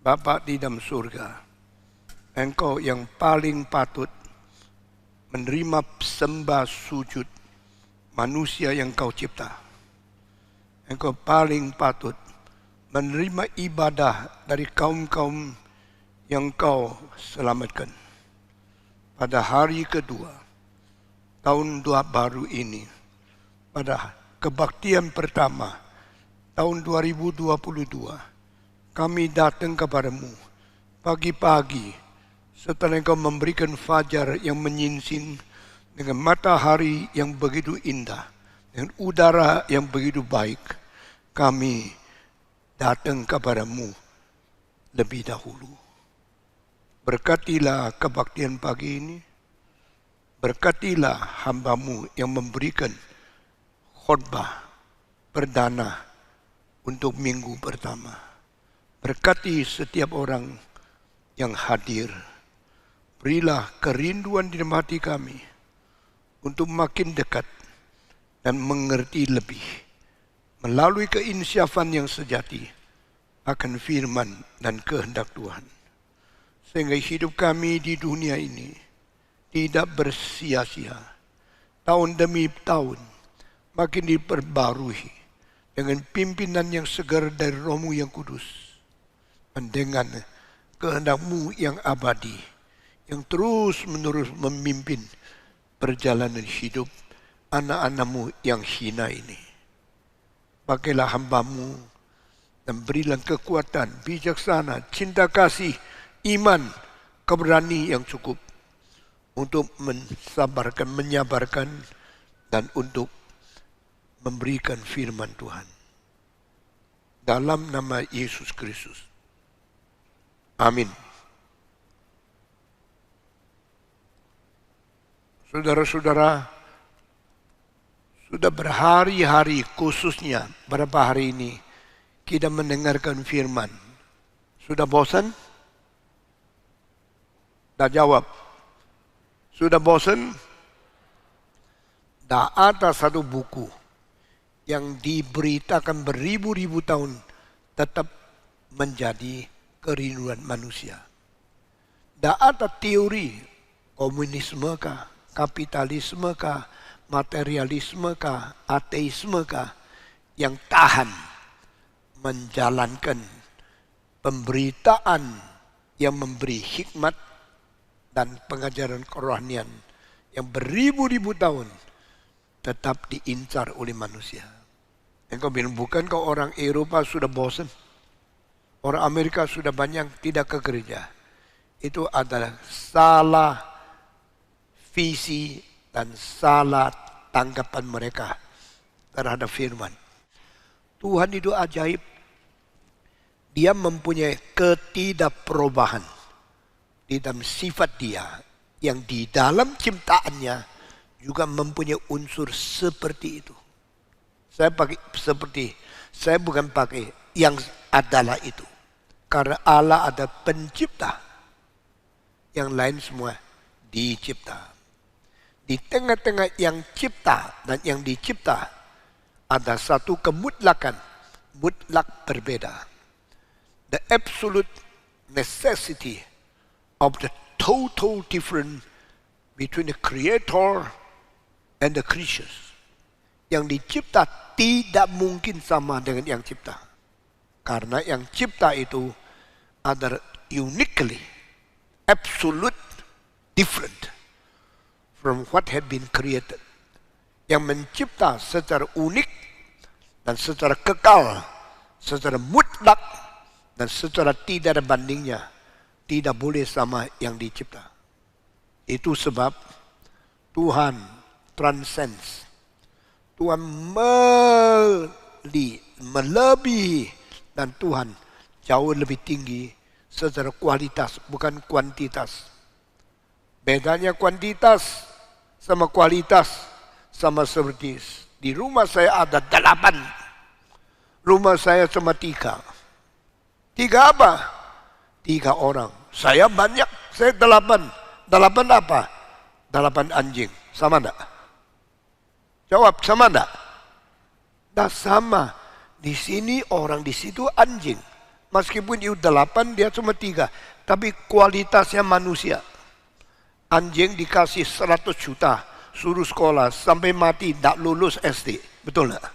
Bapa di dalam surga, Engkau yang paling patut menerima sembah sujud manusia yang Kau cipta. Engkau paling patut menerima ibadah dari kaum-kaum yang Kau selamatkan. Pada hari kedua, tahun baru ini, pada kebaktian pertama, tahun 2022, kami datang kepadamu pagi-pagi setelah Engkau memberikan fajar yang menyinsin dengan matahari yang begitu indah, dengan udara yang begitu baik. Kami datang kepadamu lebih dahulu. Berkatilah kebaktian pagi ini. Berkatilah hamba-Mu yang memberikan khotbah perdana untuk minggu pertama. Berkati setiap orang yang hadir. Berilah kerinduan di dalam hati kami untuk makin dekat dan mengerti lebih melalui keinsyafan yang sejati akan firman dan kehendak Tuhan. Sehingga hidup kami di dunia ini tidak bersia-sia. Tahun demi tahun makin diperbarui dengan pimpinan yang segar dari Roh-Mu yang kudus. Dan dengan kehendak-Mu yang abadi, yang terus-menerus memimpin perjalanan hidup anak-anak-Mu yang hina ini. Pakailah hamba-Mu dan berilah kekuatan, bijaksana, cinta kasih, iman, keberani yang cukup untuk mensabarkan, menyabarkan, dan untuk memberikan firman Tuhan. Dalam nama Yesus Kristus. Amin. Saudara-saudara, sudah berhari-hari, khususnya beberapa hari ini, kita mendengarkan firman. Sudah bosan? Dah jawab. Sudah bosan? Dah ada satu buku yang diberitakan beribu-ribu tahun tetap menjadi kerinduan manusia. Dah ada teori komunisme kah, kapitalisme kah, materialisme kah, ateisme kah yang tahan menjalankan pemberitaan yang memberi hikmat dan pengajaran kerohanian yang beribu-ribu tahun tetap diincar oleh manusia. Engkau bilang, bukankah orang Eropa sudah bosan? Orang Amerika sudah banyak tidak ke gereja. Itu adalah salah visi dan salah tanggapan mereka terhadap firman. Tuhan itu ajaib. Dia mempunyai ketidakperubahan di dalam sifat dia yang di dalam ciptaannya juga mempunyai unsur seperti itu. Saya bukan pakai yang adalah itu. Karena Allah ada pencipta. Yang lain semua dicipta. Di tengah-tengah yang cipta dan yang dicipta ada satu kemutlakan, mutlak berbeda. The absolute necessity of the total difference between the creator and the creatures. Yang dicipta tidak mungkin sama dengan yang cipta. Karena yang cipta itu adalah uniquely, absolute different from what had been created. Yang mencipta secara unik dan secara kekal, secara mutlak dan secara tidak ada bandingnya, tidak boleh sama yang dicipta. Itu sebab Tuhan transcends. Tuhan melebihi dan Tuhan jauh lebih tinggi secara kualitas, bukan kuantitas. Bedanya kuantitas sama kualitas sama seperti di rumah saya ada 8. Rumah saya cuma 3. 3 apa? 3 orang. Saya banyak, saya 8. 8 apa? 8 anjing. Sama enggak? Jawab, sama enggak? Nah sama. Di sini orang, di situ anjing. Meskipun IU 8 dia cuma 3. Tapi kualitasnya manusia. Anjing dikasih 100 juta. Suruh sekolah sampai mati tak lulus SD. Betul nggak?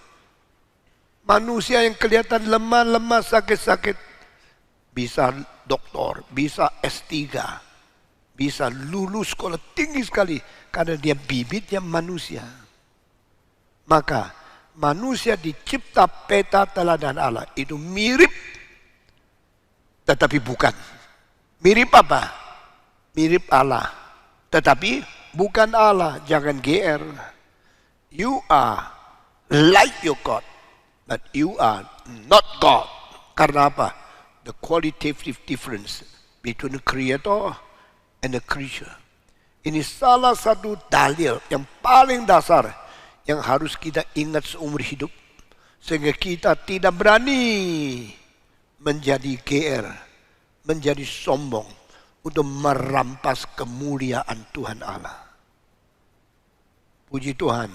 Manusia yang kelihatan lemah-lemah sakit-sakit. Bisa doktor, bisa S3. Bisa lulus sekolah tinggi sekali. Karena dia bibitnya manusia. Maka manusia dicipta peta teladan Allah. Itu mirip. Tetapi bukan. Mirip apa? Mirip Allah. Tetapi bukan Allah. Jangan GR. You are like your God. But you are not God. Karena apa? The qualitative difference between the creator and the creature. Ini salah satu dalil yang paling dasar yang harus kita ingat seumur hidup. Sehingga kita tidak berani menjadi GR, menjadi sombong untuk merampas kemuliaan Tuhan Allah. Puji Tuhan,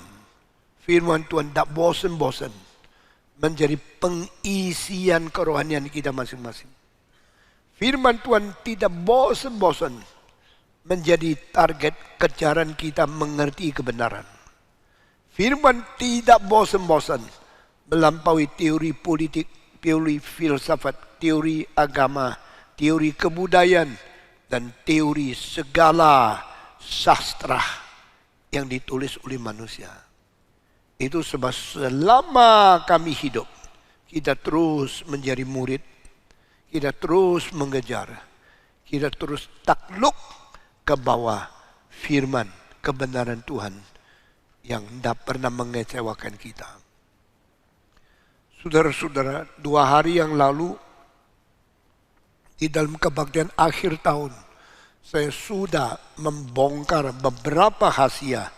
firman Tuhan tak bosan-bosan menjadi pengisian kerohanian kita masing-masing. Firman Tuhan tidak bosan-bosan menjadi target kejaran kita mengerti kebenaran. Firman tidak bosan-bosan melampaui teori politik, teori filsafat, teori agama, teori kebudayaan, dan teori segala sastra yang ditulis oleh manusia. Itu sebab selama kami hidup, kita terus menjadi murid, kita terus mengejar, kita terus takluk ke bawah firman kebenaran Tuhan yang tidak pernah mengecewakan kita. Saudara-saudara, 2 hari yang lalu di dalam kebaktian akhir tahun, saya sudah membongkar beberapa rahasia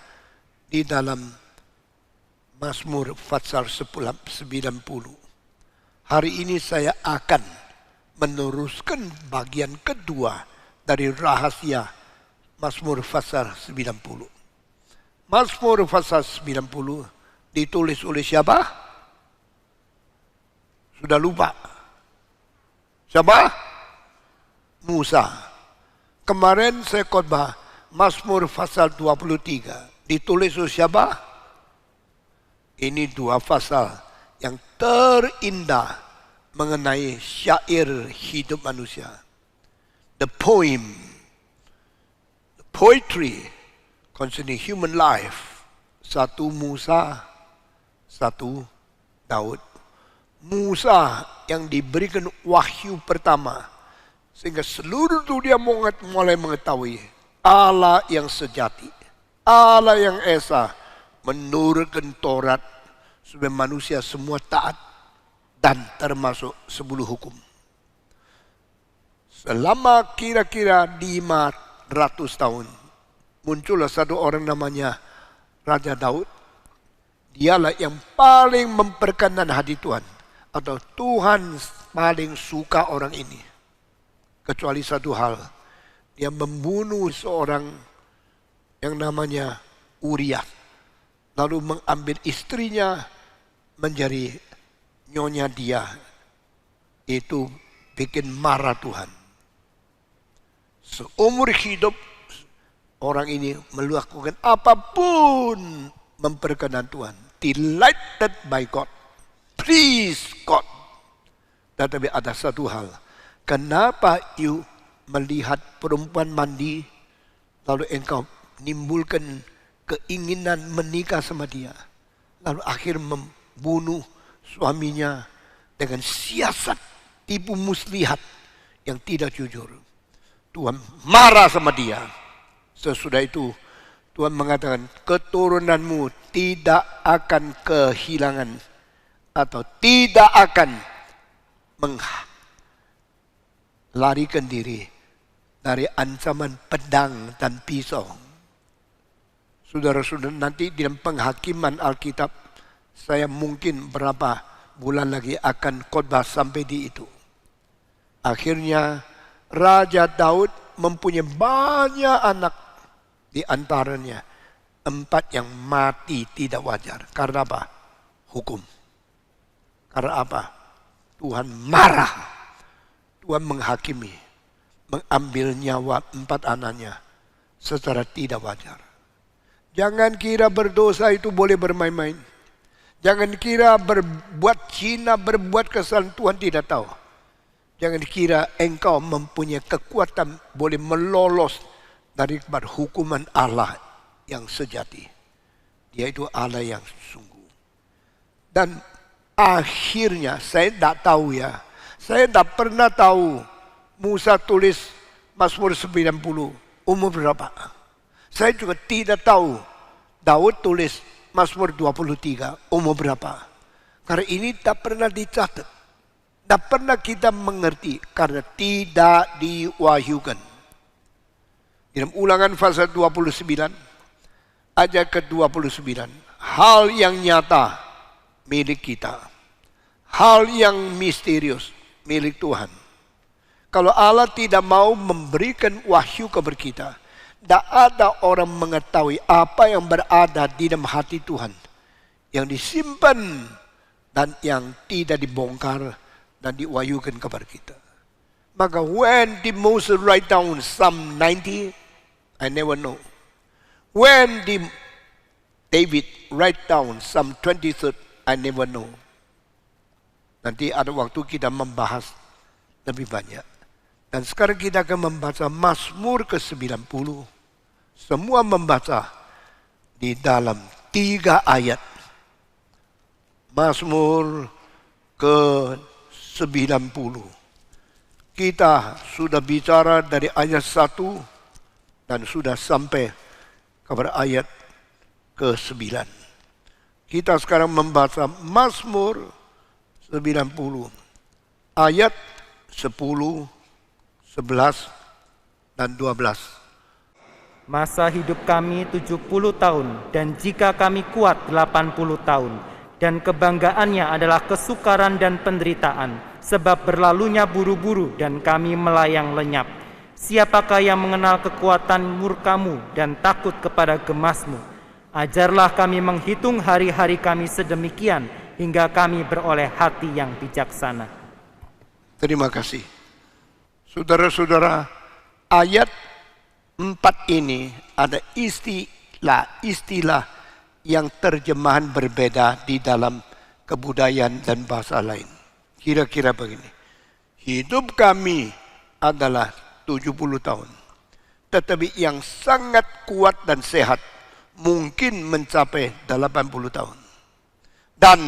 di dalam Mazmur Fatsal 90. Hari ini saya akan meneruskan bagian kedua dari rahasia Mazmur Fatsal 90. Mazmur Fatsal 90 ditulis oleh siapa? Sudah lupa. Siapa? Musa. Kemarin saya khotbah Mazmur Fatsal 23. Ditulis oleh siapa? Ini 2 pasal yang terindah mengenai syair hidup manusia. The poem, the poetry concerning human life. 1 Musa, 1 Daud. Musa yang diberikan wahyu pertama sehingga seluruh dunia mulai mengetahui Allah yang sejati, Allah yang esa menurunkan Taurat supaya manusia semua taat dan termasuk 10 hukum. Selama kira-kira 500 tahun muncullah satu orang namanya Raja Daud. Dialah yang paling memperkenan hati Tuhan. Atau Tuhan paling suka orang ini. Kecuali satu hal. Dia membunuh seorang yang namanya Uriah. Lalu mengambil istrinya menjadi nyonya dia. Itu bikin marah Tuhan. Seumur hidup orang ini melakukan apapun memperkenan Tuhan. Delighted by God. Please God. Tetapi ada satu hal. Kenapa you melihat perempuan mandi lalu engkau menimbulkan keinginan menikah sama dia. Lalu akhir membunuh suaminya dengan siasat tipu muslihat yang tidak jujur. Tuhan marah sama dia. Sesudah itu Tuhan mengatakan keturunanmu tidak akan kehilangan atau tidak akan melarikan diri dari ancaman pedang dan pisau. Saudara-saudara, nanti di dalam penghakiman Alkitab saya mungkin berapa bulan lagi akan khotbah sampai di itu. Akhirnya Raja Daud mempunyai banyak anak, di antaranya 4 yang mati tidak wajar. Karena apa? Hukum. Karena apa? Tuhan marah. Tuhan menghakimi, mengambil nyawa 4 anaknya secara tidak wajar. Jangan kira berdosa itu boleh bermain-main. Jangan kira berbuat zina, berbuat kesalahan Tuhan tidak tahu. Jangan kira engkau mempunyai kekuatan boleh melolos dari hukuman Allah yang sejati. Dia itu Allah yang sungguh. Dan akhirnya saya tidak tahu ya. Saya tidak pernah tahu Musa tulis Mazmur 90 umur berapa. Saya juga tidak tahu Daud tulis Mazmur 23 umur berapa. Karena ini tak pernah dicatat. Tak pernah kita mengerti karena tidak diwahyukan. Dalam Ulangan pasal 29 ayat ke-29. Hal yang nyata milik kita. Hal yang misterius milik Tuhan. Kalau Allah tidak mau memberikan wahyu kepada kita, tidak ada orang mengetahui apa yang berada di dalam hati Tuhan. Yang disimpan dan yang tidak dibongkar dan diwahyukan kepada kita. Maka when did Moses write down Psalm 90? I never know. When did David write down Psalm 23? I never know. Nanti ada waktu kita membahas lebih banyak. Dan sekarang kita akan membaca Mazmur ke-90. Semua membaca di dalam 3 ayat. Mazmur ke-90. Kita sudah bicara dari ayat 1 dan sudah sampai kepada ayat ke-9. Kita sekarang membaca Mazmur 90 ayat 10, 11 dan 12. Masa hidup kami 70 tahun dan jika kami kuat 80 tahun dan kebanggaannya adalah kesukaran dan penderitaan sebab berlalunya buru-buru dan kami melayang lenyap. Siapakah yang mengenal kekuatan murkamu dan takut kepada gemasmu? Ajarlah kami menghitung hari-hari kami sedemikian hingga kami beroleh hati yang bijaksana. Terima kasih. Saudara-saudara, ayat 4 ini ada istilah-istilah yang terjemahan berbeda di dalam kebudayaan dan bahasa lain. Kira-kira begini. Hidup kami adalah 70 tahun. Tetapi yang sangat kuat dan sehat mungkin mencapai 80 tahun. Dan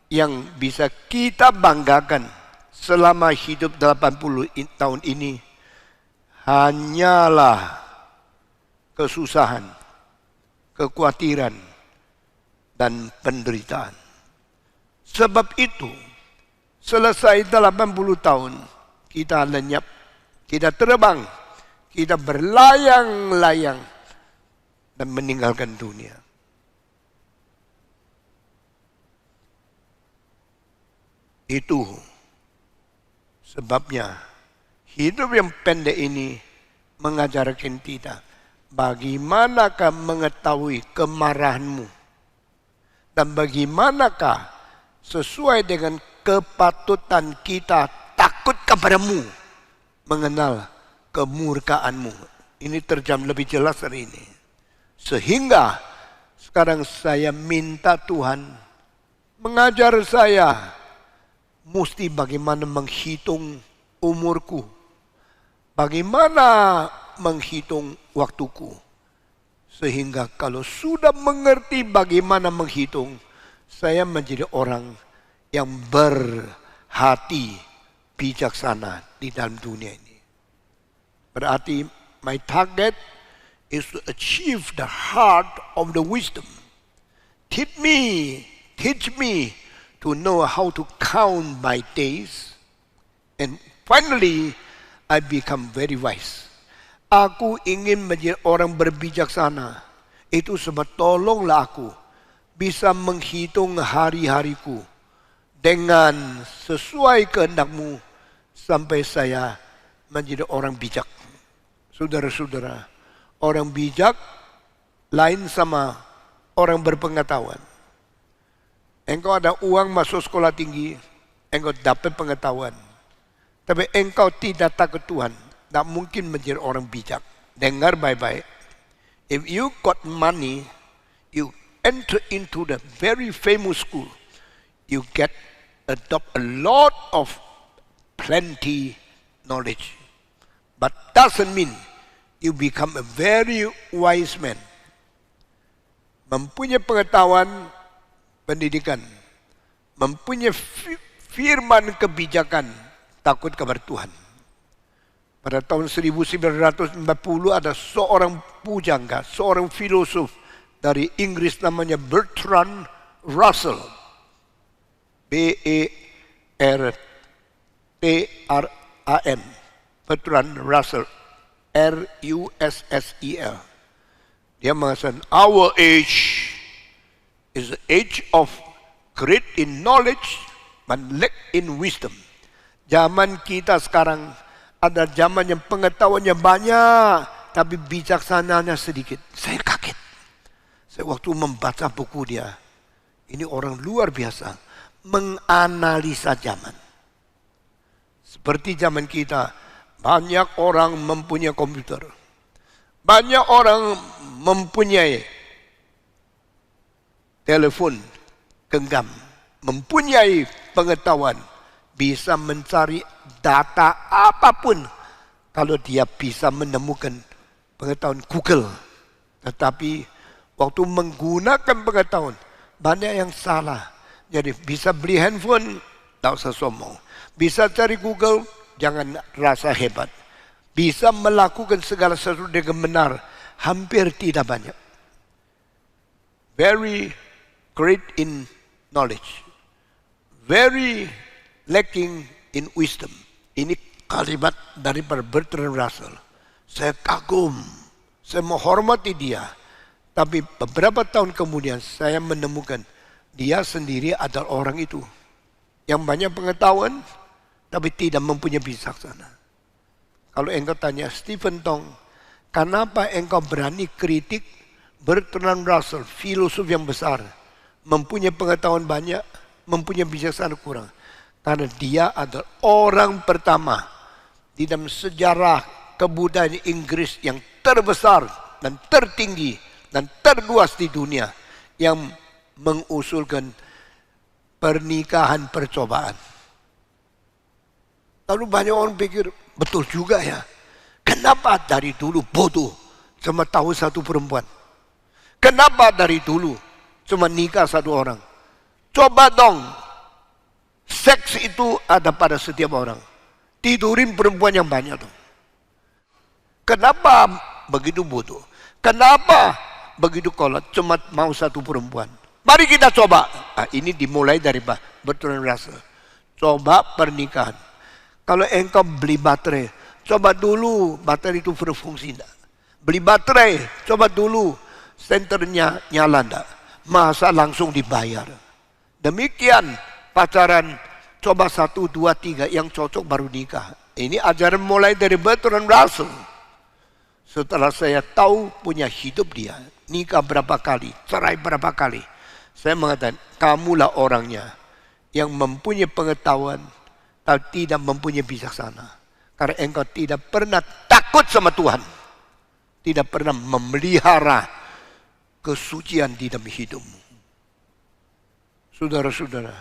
yang bisa kita banggakan selama hidup 80 tahun ini hanyalah kesusahan, kekhawatiran, dan penderitaan. Sebab itu, selesai 80 tahun, kita lenyap, kita terbang, kita berlayang-layang dan meninggalkan dunia. Itu sebabnya hidup yang pendek ini mengajarkan kita bagaimanakah mengetahui kemarahanmu dan bagaimanakah sesuai dengan kepatutan kita takut kepadamu mengenal kemurkaanmu. Ini terjam lebih jelas hari ini. Sehingga sekarang saya minta Tuhan mengajar saya mesti bagaimana menghitung umurku. Bagaimana menghitung waktuku. Sehingga kalau sudah mengerti bagaimana menghitung, saya menjadi orang yang berhati bijaksana di dalam dunia ini. Berarti my target is to achieve the heart of the wisdom. Teach me to know how to count my days. And finally, I become very wise. Aku ingin menjadi orang berbijaksana. Itu sebab tolonglah aku bisa menghitung hari-hariku dengan sesuai kehendakmu sampai saya menjadi orang bijak. Saudara-saudara, orang bijak lain sama orang berpengetahuan. Engkau ada uang masuk sekolah tinggi, engkau dapat pengetahuan. tapi engkau tidak takut Tuhan, tak mungkin menjadi orang bijak. Dengar baik-baik. If you got money, you enter into the very famous school. You adopt a lot of plenty knowledge. But doesn't mean you become a very wise man. Mempunyai pengetahuan pendidikan, mempunyai firman kebijakan, takut kepada Tuhan. Pada tahun 1940 ada seorang pujangga, seorang filosof dari Inggris namanya Bertrand Russell. B-E-R-T-R-A-N. Bertrand Russell. R-U-S-S-E-L. Dia mengatakan, our age is the age of great in knowledge but lack in wisdom. Zaman kita sekarang ada zaman yang pengetahuannya banyak tapi bijaksananya sedikit. Saya kaget. Saya waktu membaca buku dia, ini orang luar biasa menganalisa zaman. Seperti zaman kita, banyak orang mempunyai komputer. Banyak orang mempunyai telepon genggam, mempunyai pengetahuan, bisa mencari data apapun kalau dia bisa menemukan pengetahuan Google. Tetapi waktu menggunakan pengetahuan, banyak yang salah. Jadi bisa beli handphone, tak usah sombong. Bisa cari Google, jangan rasa hebat. Bisa melakukan segala sesuatu dengan benar, hampir tidak banyak. Very great in knowledge. Very lacking in wisdom. Ini kalimat daripada Bertrand Russell. Saya kagum, saya menghormati dia. Tapi beberapa tahun kemudian saya menemukan dia sendiri adalah orang itu yang banyak pengetahuan tapi tidak mempunyai bijaksana. Kalau engkau tanya Stephen Tong, kenapa engkau berani kritik Bertrand Russell, filosof yang besar, mempunyai pengetahuan banyak, mempunyai bijaksana kurang? Karena dia adalah orang pertama di dalam sejarah kebudayaan Inggris yang terbesar dan tertinggi dan terluas di dunia yang mengusulkan pernikahan percobaan. Lalu banyak orang pikir, betul juga ya. Kenapa dari dulu bodoh cuma tahu satu perempuan? Kenapa dari dulu cuma nikah satu orang? Coba dong, seks itu ada pada setiap orang. Tidurin perempuan yang banyak dong. Kenapa begitu bodoh? Kenapa begitu kolot cuma mau satu perempuan? Mari kita coba. Ini dimulai dari Bertrand Russell. Coba pernikahan. Kalau engkau beli baterai, coba dulu baterai itu berfungsi enggak? Beli baterai, coba dulu senternya nyala enggak? Masa langsung dibayar? Demikian pacaran, coba 1, 2, 3 yang cocok baru nikah. Ini ajaran mulai dari Bertrand Russell. Setelah saya tahu punya hidup dia, nikah berapa kali, cerai berapa kali, saya mengatakan, kamulah orangnya yang mempunyai pengetahuan tapi tidak mempunyai bijaksana. Karena engkau tidak pernah takut sama Tuhan. Tidak pernah memelihara kesucian di dalam hidupmu. Saudara-saudara,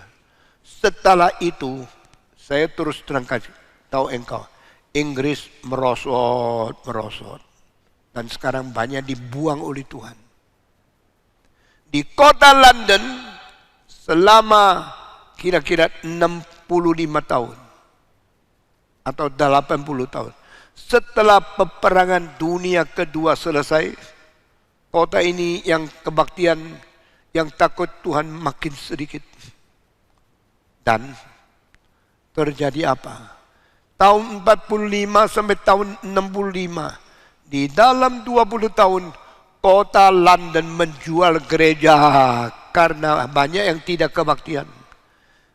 setelah itu saya terus terangkan tahu engkau, Inggris merosot. Dan sekarang banyak dibuang oleh Tuhan. Di kota London selama kira-kira 65 tahun atau 80 tahun. Setelah peperangan dunia kedua selesai, kota ini yang kebaktian, yang takut Tuhan makin sedikit. Dan terjadi apa? Tahun 45 sampai tahun 65. Di dalam 20 tahun, kota London menjual gereja karena banyak yang tidak kebaktian.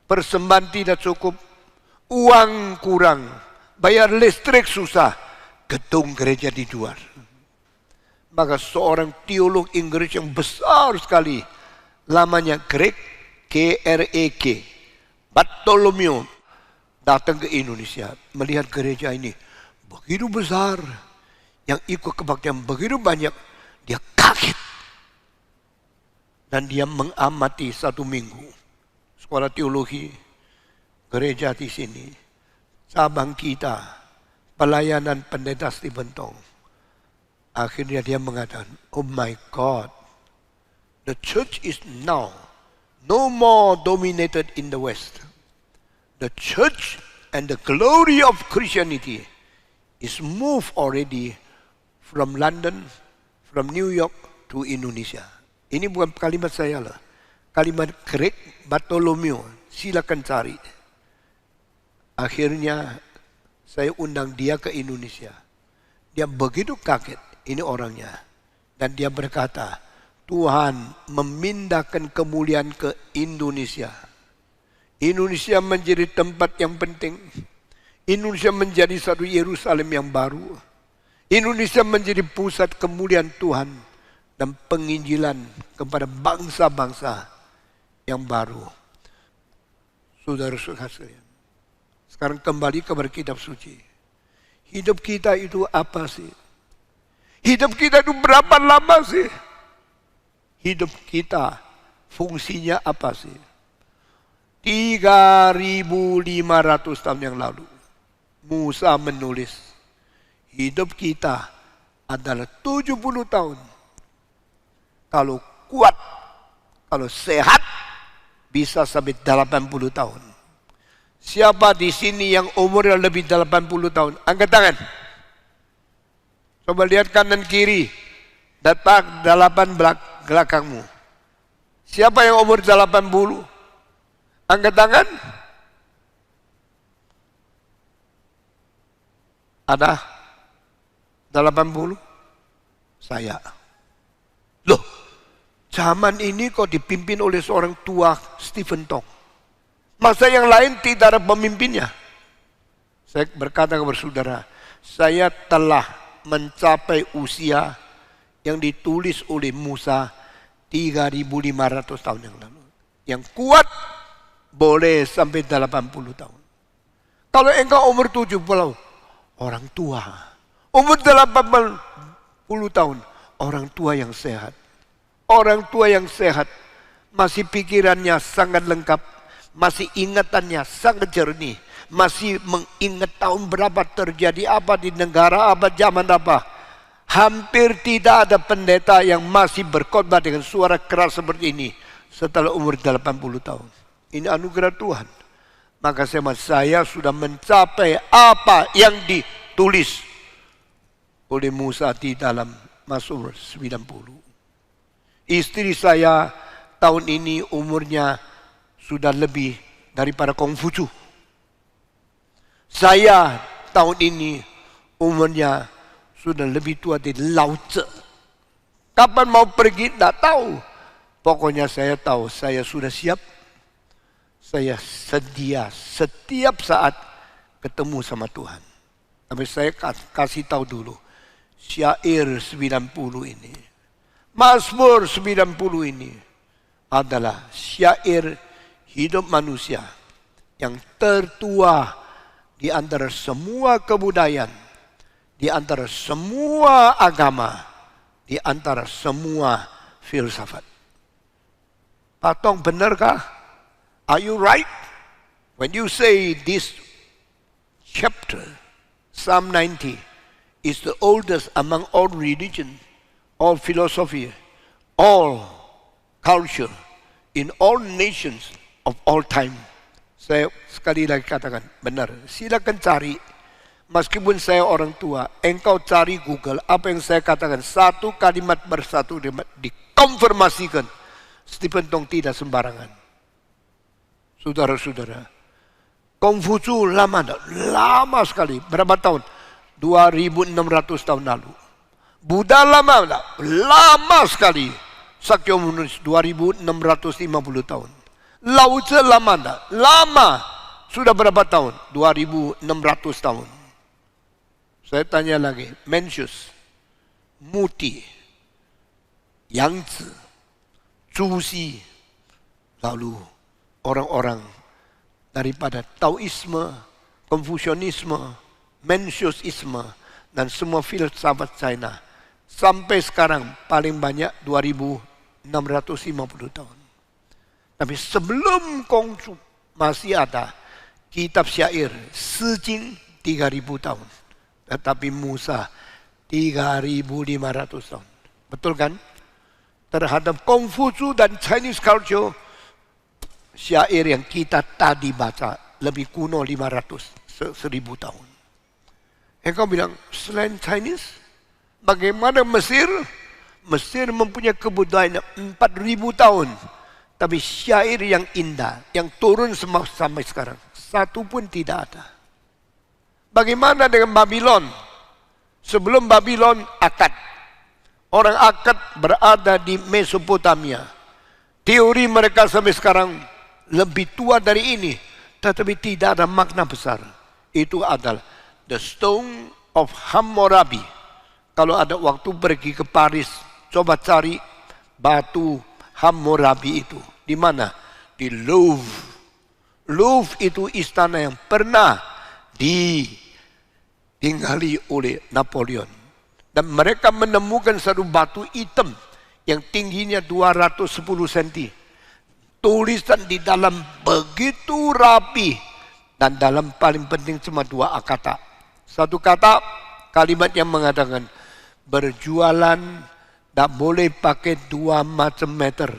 Persembahan tidak cukup, uang kurang, bayar listrik susah, gedung gereja dijual. Maka seorang teolog Inggris yang besar sekali, namanya Greg, G-R-E-G, Bartholomew datang ke Indonesia, melihat gereja ini begitu besar, yang ikut kebaktian begitu banyak, dia kaget. Dan dia mengamati 1 minggu sekolah teologi gereja di sini, cabang kita, pelayanan pendeta Stephen Tong. Akhirnya dia mengatakan, oh my God, the church is now no more dominated in the West. The church and the glory of Christianity is moved already from London, from New York to Indonesia. Ini bukan kalimat saya lah. Kalimat Greg Bartholomew, silakan cari. Akhirnya saya undang dia ke Indonesia. Dia begitu kaget, ini orangnya. Dan dia berkata, Tuhan memindahkan kemuliaan ke Indonesia. Indonesia menjadi tempat yang penting. Indonesia menjadi satu Yerusalem yang baru. Indonesia menjadi pusat kemuliaan Tuhan dan penginjilan kepada bangsa-bangsa yang baru. Saudara-saudara sekalian, sekarang kembali kepada kitab suci. Hidup kita itu apa sih? Hidup kita itu berapa lama sih? Hidup kita fungsinya apa sih? 3.500 tahun yang lalu Musa menulis, hidup kita adalah 70 tahun. Kalau kuat, kalau sehat, bisa sampai 80 tahun. Siapa di sini yang umurnya lebih 80 tahun? Angkat tangan. Coba lihat kanan kiri. Datang 8 belakangmu. Siapa yang umur 80? Angkat tangan. Ada 80? Saya. Loh, zaman ini kok dipimpin oleh seorang tua Stephen Tong. Masa yang lain tidak ada pemimpinnya? Saya berkata kepada saudara, saya telah mencapai usia yang ditulis oleh Musa 3.500 tahun yang lalu. Yang kuat boleh sampai 80 tahun. Kalau engkau umur 70, orang tua. Umur 80 tahun, orang tua yang sehat. Orang tua yang sehat, masih pikirannya sangat lengkap, masih ingatannya sangat jernih, masih mengingat tahun berapa terjadi apa di negara apa, zaman apa. Hampir tidak ada pendeta yang masih berkhotbah dengan suara keras seperti ini setelah umur 80 tahun. Ini anugerah Tuhan. Maka saya sudah mencapai apa yang ditulis oleh Musa di dalam Mazmur 90. Istri saya tahun ini umurnya sudah lebih daripada Konghucu. Saya tahun ini umurnya sudah lebih tua dari Lao Tse. Kapan mau pergi tidak tahu. Pokoknya saya tahu saya sudah siap. Saya sedia setiap saat ketemu sama Tuhan. Tapi saya kasih tahu dulu. Syair 90 ini, Mazmur 90 ini adalah syair hidup manusia yang tertua di antara semua kebudayaan, di antara semua agama, di antara semua filsafat. Pak Tong, benarkah? Are you right? When you say this chapter, Psalm 90, is the oldest among all religion, all philosophy, all culture, in all nations of all time. Saya sekali lagi katakan, benar. Silakan cari. Meskipun saya orang tua, engkau cari Google, apa yang saya katakan, satu kalimat bersatu dikonfirmasikan. Stephen Tong tidak sembarangan. Saudara-saudara, Konghucu lama sekali. Berapa tahun? 2.600 tahun lalu. Buddha lama sekali. Sakyamuni 2.650 tahun. Lao Tse lama. Sudah berapa tahun? 2.600 tahun. Saya tanya lagi, Mencius, Muti, Yangzi, Zhuxi, lalu orang-orang daripada Taoisme, Konfusianisme, Menciusisme, dan semua filsafat China. Sampai sekarang paling banyak 2650 tahun. Tapi sebelum Konghucu masih ada kitab syair Sijing 3000 tahun. Tetapi Musa 3500 tahun. Betul kan? Terhadap Konghucu dan Chinese culture, syair yang kita tadi baca lebih kuno 1000 tahun. Engkau bilang, selain Chinese, bagaimana Mesir? Mesir mempunyai kebudayaan 4000 tahun. Tapi syair yang indah, yang turun sampai sekarang, satu pun tidak ada. Bagaimana dengan Babylon? Sebelum Babylon, Akkad. Orang Akkad berada di Mesopotamia. Teori mereka sampai sekarang lebih tua dari ini, tetapi tidak ada makna besar. Itu adalah The Stone of Hammurabi. Kalau ada waktu pergi ke Paris, coba cari batu Hammurabi itu. Di mana? Di Louvre. Louvre itu istana yang pernah ditinggali oleh Napoleon. Dan mereka menemukan satu batu hitam yang tingginya 210 cm. Tulisan di dalam begitu rapi. Dan dalam paling penting cuma 2 kata. Satu kata, kalimat yang mengatakan, berjualan tak boleh pakai 2 macam meter.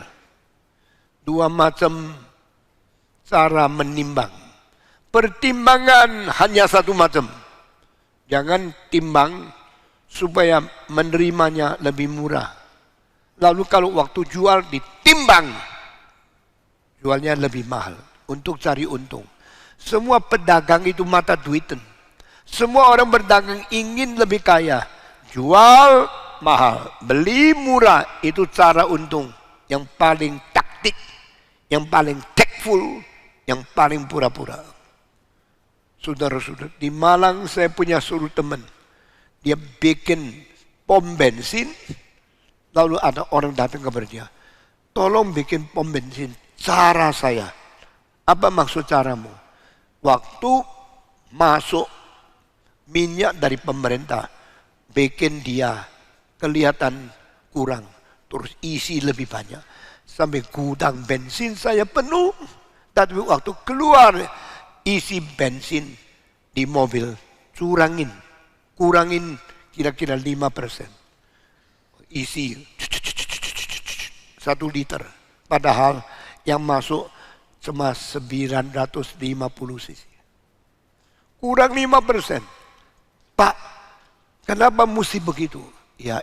2 macam cara menimbang. Pertimbangan hanya 1 macam. Jangan timbang supaya menerimanya lebih murah. Lalu kalau waktu jual ditimbang, jualnya lebih mahal untuk cari untung. Semua pedagang itu mata duitan. Semua orang berdagang ingin lebih kaya. Jual mahal, beli murah, itu cara untung yang paling taktik, yang paling tactful, yang paling pura-pura. Saudara-saudara, di Malang saya punya suruh teman. Dia bikin pom bensin, lalu ada orang datang kepada dia. Tolong bikin pom bensin cara saya. Apa maksud caramu? Waktu masuk minyak dari pemerintah, bikin dia kelihatan kurang, terus isi lebih banyak. Sampai gudang bensin saya penuh. Tapi waktu keluar isi bensin di mobil, kurangin kira-kira 5%. Isi 1 liter. Padahal yang masuk cuma 950 cc. Kurang 5%. Pak, kenapa mesti begitu? Ya,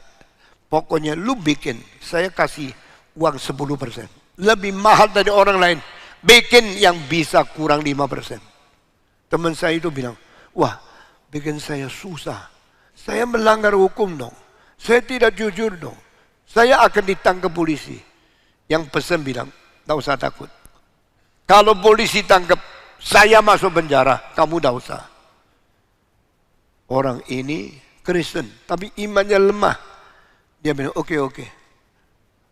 pokoknya lu bikin, saya kasih uang 10%. Lebih mahal dari orang lain. Bikin yang bisa kurang 5%. Teman saya itu bilang, wah, bikin saya susah. Saya melanggar hukum dong. Saya tidak jujur dong. Saya akan ditangkap polisi. Yang pesan bilang, tak usah takut. Kalau polisi tangkap, saya masuk penjara. Kamu tak usah. Orang ini Kristen, tapi imannya lemah. Dia bilang, oke.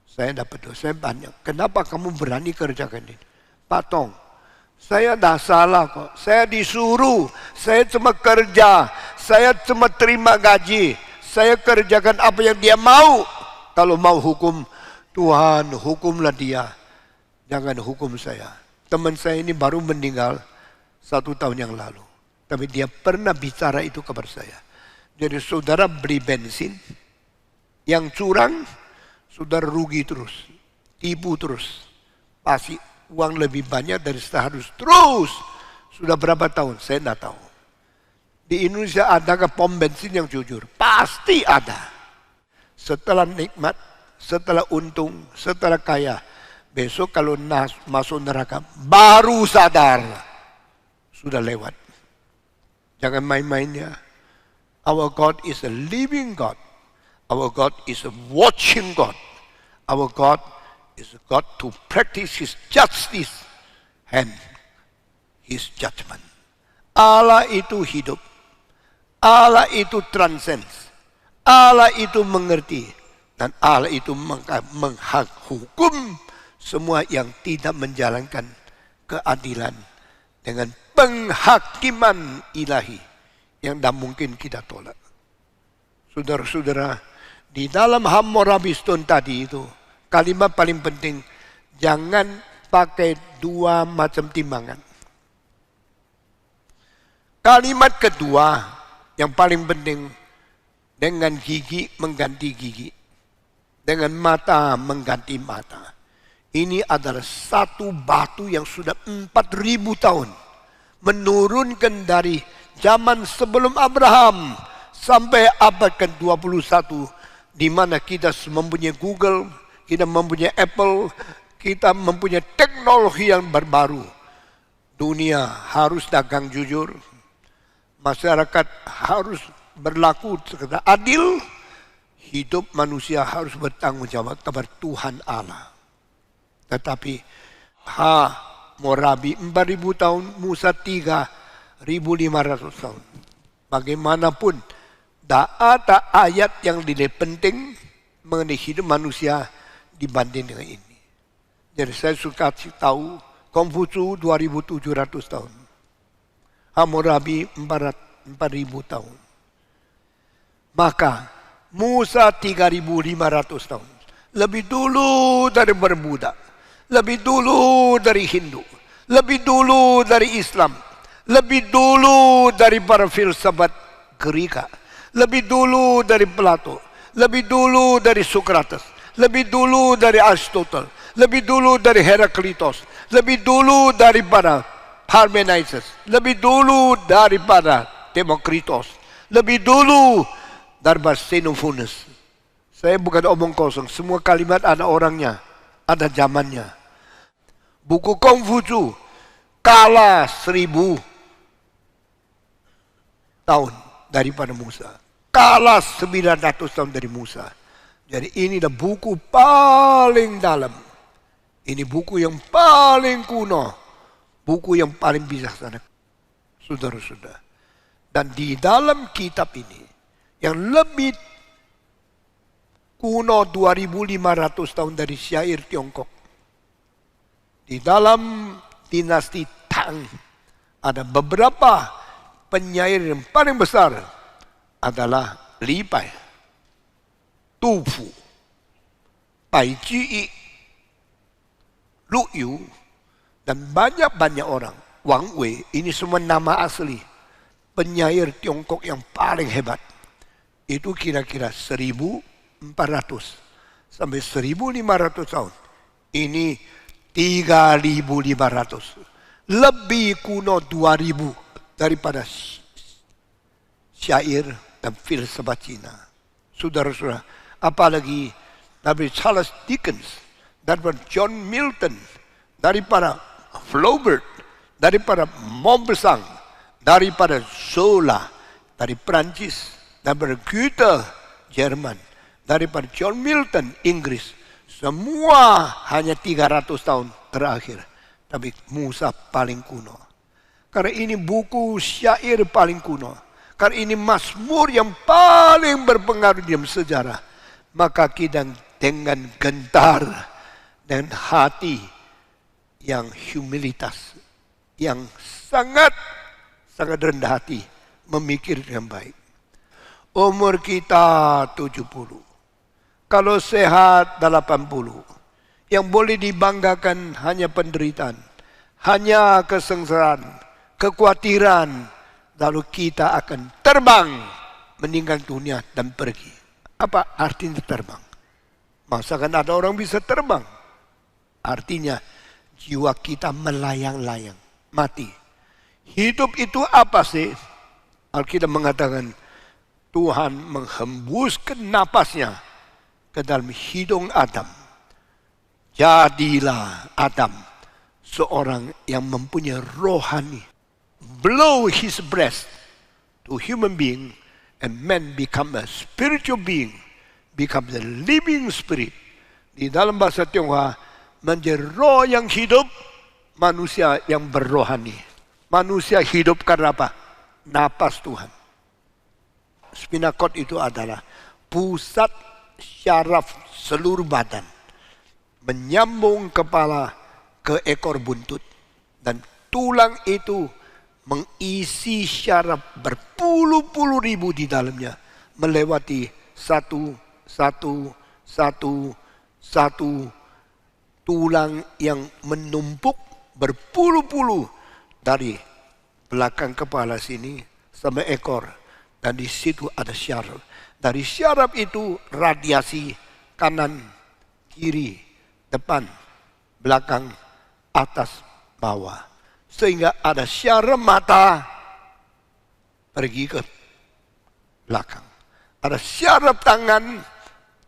Saya dapat dosa banyak. Kenapa kamu berani kerjakan ini? Pak Tong, saya dah salah kok. Saya disuruh. Saya cuma kerja. Saya cuma terima gaji. Saya kerjakan apa yang dia mau. Kalau mau hukum, Tuhan hukumlah dia. Jangan hukum saya. Teman saya ini baru meninggal 1 tahun yang lalu. Tapi dia pernah bicara itu kepada saya. Jadi saudara beli bensin, yang curang, saudara rugi terus. Tipu terus. Pasti uang lebih banyak dari seharusnya. Terus. Sudah berapa tahun? Saya tidak tahu. Di Indonesia adakah pom bensin yang jujur? Pasti ada. Setelah nikmat, setelah untung, setelah kaya. Besok kalau masuk neraka, baru sadar. Sudah lewat. Jangan main-mainnya. Our God is a living God. Our God is a watching God. Our God is a God to practice His justice and His judgment. Allah itu hidup. Allah itu transcends. Allah itu mengerti. Dan Allah itu menghukum semua yang tidak menjalankan keadilan dengan penghakiman ilahi yang tidak mungkin kita tolak. Saudara-saudara, di dalam Hammurabi Stone tadi itu, kalimat paling penting, jangan pakai dua macam timbangan. Kalimat kedua yang paling penting, dengan gigi mengganti gigi, dengan mata mengganti mata. Ini adalah satu batu yang sudah 4.000 tahun menurunkan dari zaman sebelum Abraham sampai abad ke-21, di mana kita mempunyai Google, kita mempunyai Apple, kita mempunyai teknologi yang berbaru. Dunia harus dagang jujur, masyarakat harus berlaku secara adil, hidup manusia harus bertanggung jawab kepada Tuhan Allah. Tetapi Hammurabi 4.000 tahun, Musa 3.500 tahun. Bagaimanapun, tak ada ayat yang lebih penting mengenai hidup manusia dibanding dengan ini. Jadi saya suka tahu, Konghucu 2.700 tahun, Hammurabi 4.000 tahun. Maka Musa 3.500 tahun. Lebih dulu dari berbudak, lebih dulu dari Hindu, lebih dulu dari Islam, lebih dulu dari para filsafat Greka, lebih dulu dari Plato, lebih dulu dari Socrates, lebih dulu dari Aristotle, lebih dulu dari Heraklitos, lebih dulu daripada Parmenides, lebih dulu daripada Demokritos, lebih dulu daripada Xenophonus. Saya bukan omong kosong, semua kalimat ada orangnya, ada zamannya. Buku Konghucu kalah 1.000 tahun daripada Musa, kalah 900 tahun dari Musa. Jadi ini adalah buku paling dalam, ini buku yang paling kuno, buku yang paling bijaksana, saudara-saudara. Dan di dalam kitab ini yang lebih kuno 2.500 tahun dari syair Tiongkok, di dalam dinasti Tang ada beberapa penyair yang paling besar adalah Li Bai, Tu Fu, Bai Ji, Lu Yu, dan banyak-banyak orang. Wang Wei, ini semua nama asli penyair Tiongkok yang paling hebat. Itu kira-kira 1.400 sampai 1.500 tahun. Ini 3.500. Lebih kuno 2.000 daripada syair dan filsafat Cina. Saudara-saudara, apalagi dari Charles Dickens, daripada John Milton, daripada Flaubert, daripada Maupassant, daripada Zola dari Prancis, daripada Goethe Jerman, daripada John Milton Inggris, semua hanya 300 tahun terakhir. Tapi Musa paling kuno. Karena ini buku syair paling kuno, karena ini Mazmur yang paling berpengaruh dalam sejarah, maka kita dengan gentar dan hati yang humilitas, yang sangat rendah hati, memikir dengan baik. Umur kita 70, kalau sehat 80, yang boleh dibanggakan hanya penderitaan, hanya kesengsaraan, kekhawatiran, lalu kita akan terbang meninggal dunia dan pergi. Apa artinya terbang? Masakan ada orang bisa terbang? Artinya jiwa kita melayang-layang, mati. Hidup itu apa sih? Alkitab mengatakan Tuhan menghembuskan napasnya ke dalam hidung Adam. Jadilah Adam seorang yang mempunyai rohani. Blow his breath to human being, and man become a spiritual being, become the living spirit. Di dalam bahasa Tionghoa, menjadi roh yang hidup, manusia yang berrohani. Manusia hidup karena apa? Napas Tuhan. Spinal itu adalah pusat syaraf seluruh badan, menyambung kepala ke ekor buntut, dan tulang itu mengisi syaraf berpuluh-puluh ribu di dalamnya, melewati satu tulang yang menumpuk berpuluh-puluh dari belakang kepala sini sampai ekor, dan di situ ada syaraf. Dari syaraf itu radiasi kanan, kiri, depan, belakang, atas, bawah, sehingga ada syaraf mata pergi ke belakang, ada syaraf tangan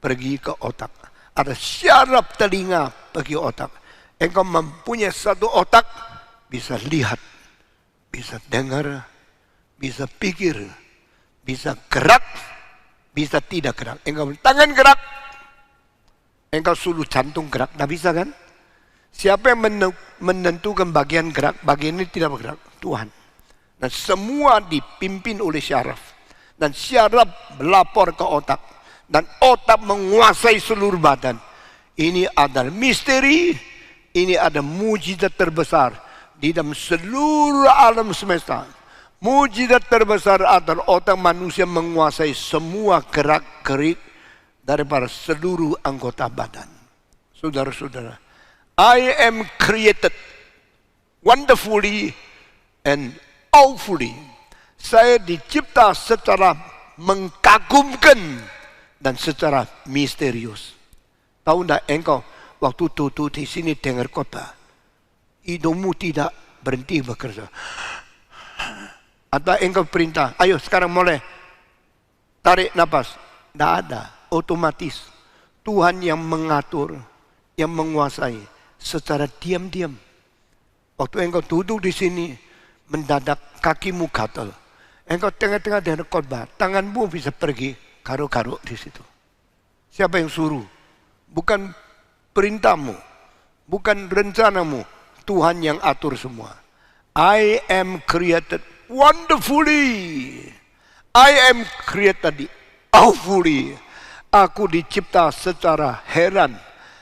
pergi ke otak, ada syaraf telinga pergi otak. Engkau mempunyai satu otak, bisa lihat, bisa dengar, bisa pikir, bisa gerak, bisa tidak gerak. Engkau tangan gerak, engkau suruh jantung gerak, tidak bisa kan? Siapa yang menentukan bagian gerak, bagian ini tidak bergerak? Tuhan. Dan semua dipimpin oleh syaraf. Dan syaraf melapor ke otak. Dan otak menguasai seluruh badan. Ini adalah misteri, ini ada mujizat terbesar di dalam seluruh alam semesta. Mujizat terbesar adalah otak manusia menguasai semua gerak-gerik daripada seluruh anggota badan. Saudara-saudara, I am created wonderfully and awfully. Saya dicipta secara mengagumkan dan secara misterius. Tahu tidak engkau waktu tutup di sini dengar khotbah, hidungmu tidak berhenti bekerja. Atau engkau perintah, ayo sekarang mulai tarik nafas. Tidak ada, otomatis. Tuhan yang mengatur, yang menguasai secara diam-diam. Waktu engkau duduk di sini, mendadak kakimu gatal. Engkau tengah-tengah dengar khotbah, tanganmu bisa pergi garuk-garuk di situ. Siapa yang suruh? Bukan perintahmu, bukan rencanamu. Tuhan yang atur semua. I am created wonderfully. I am created awfully. Aku dicipta secara heran.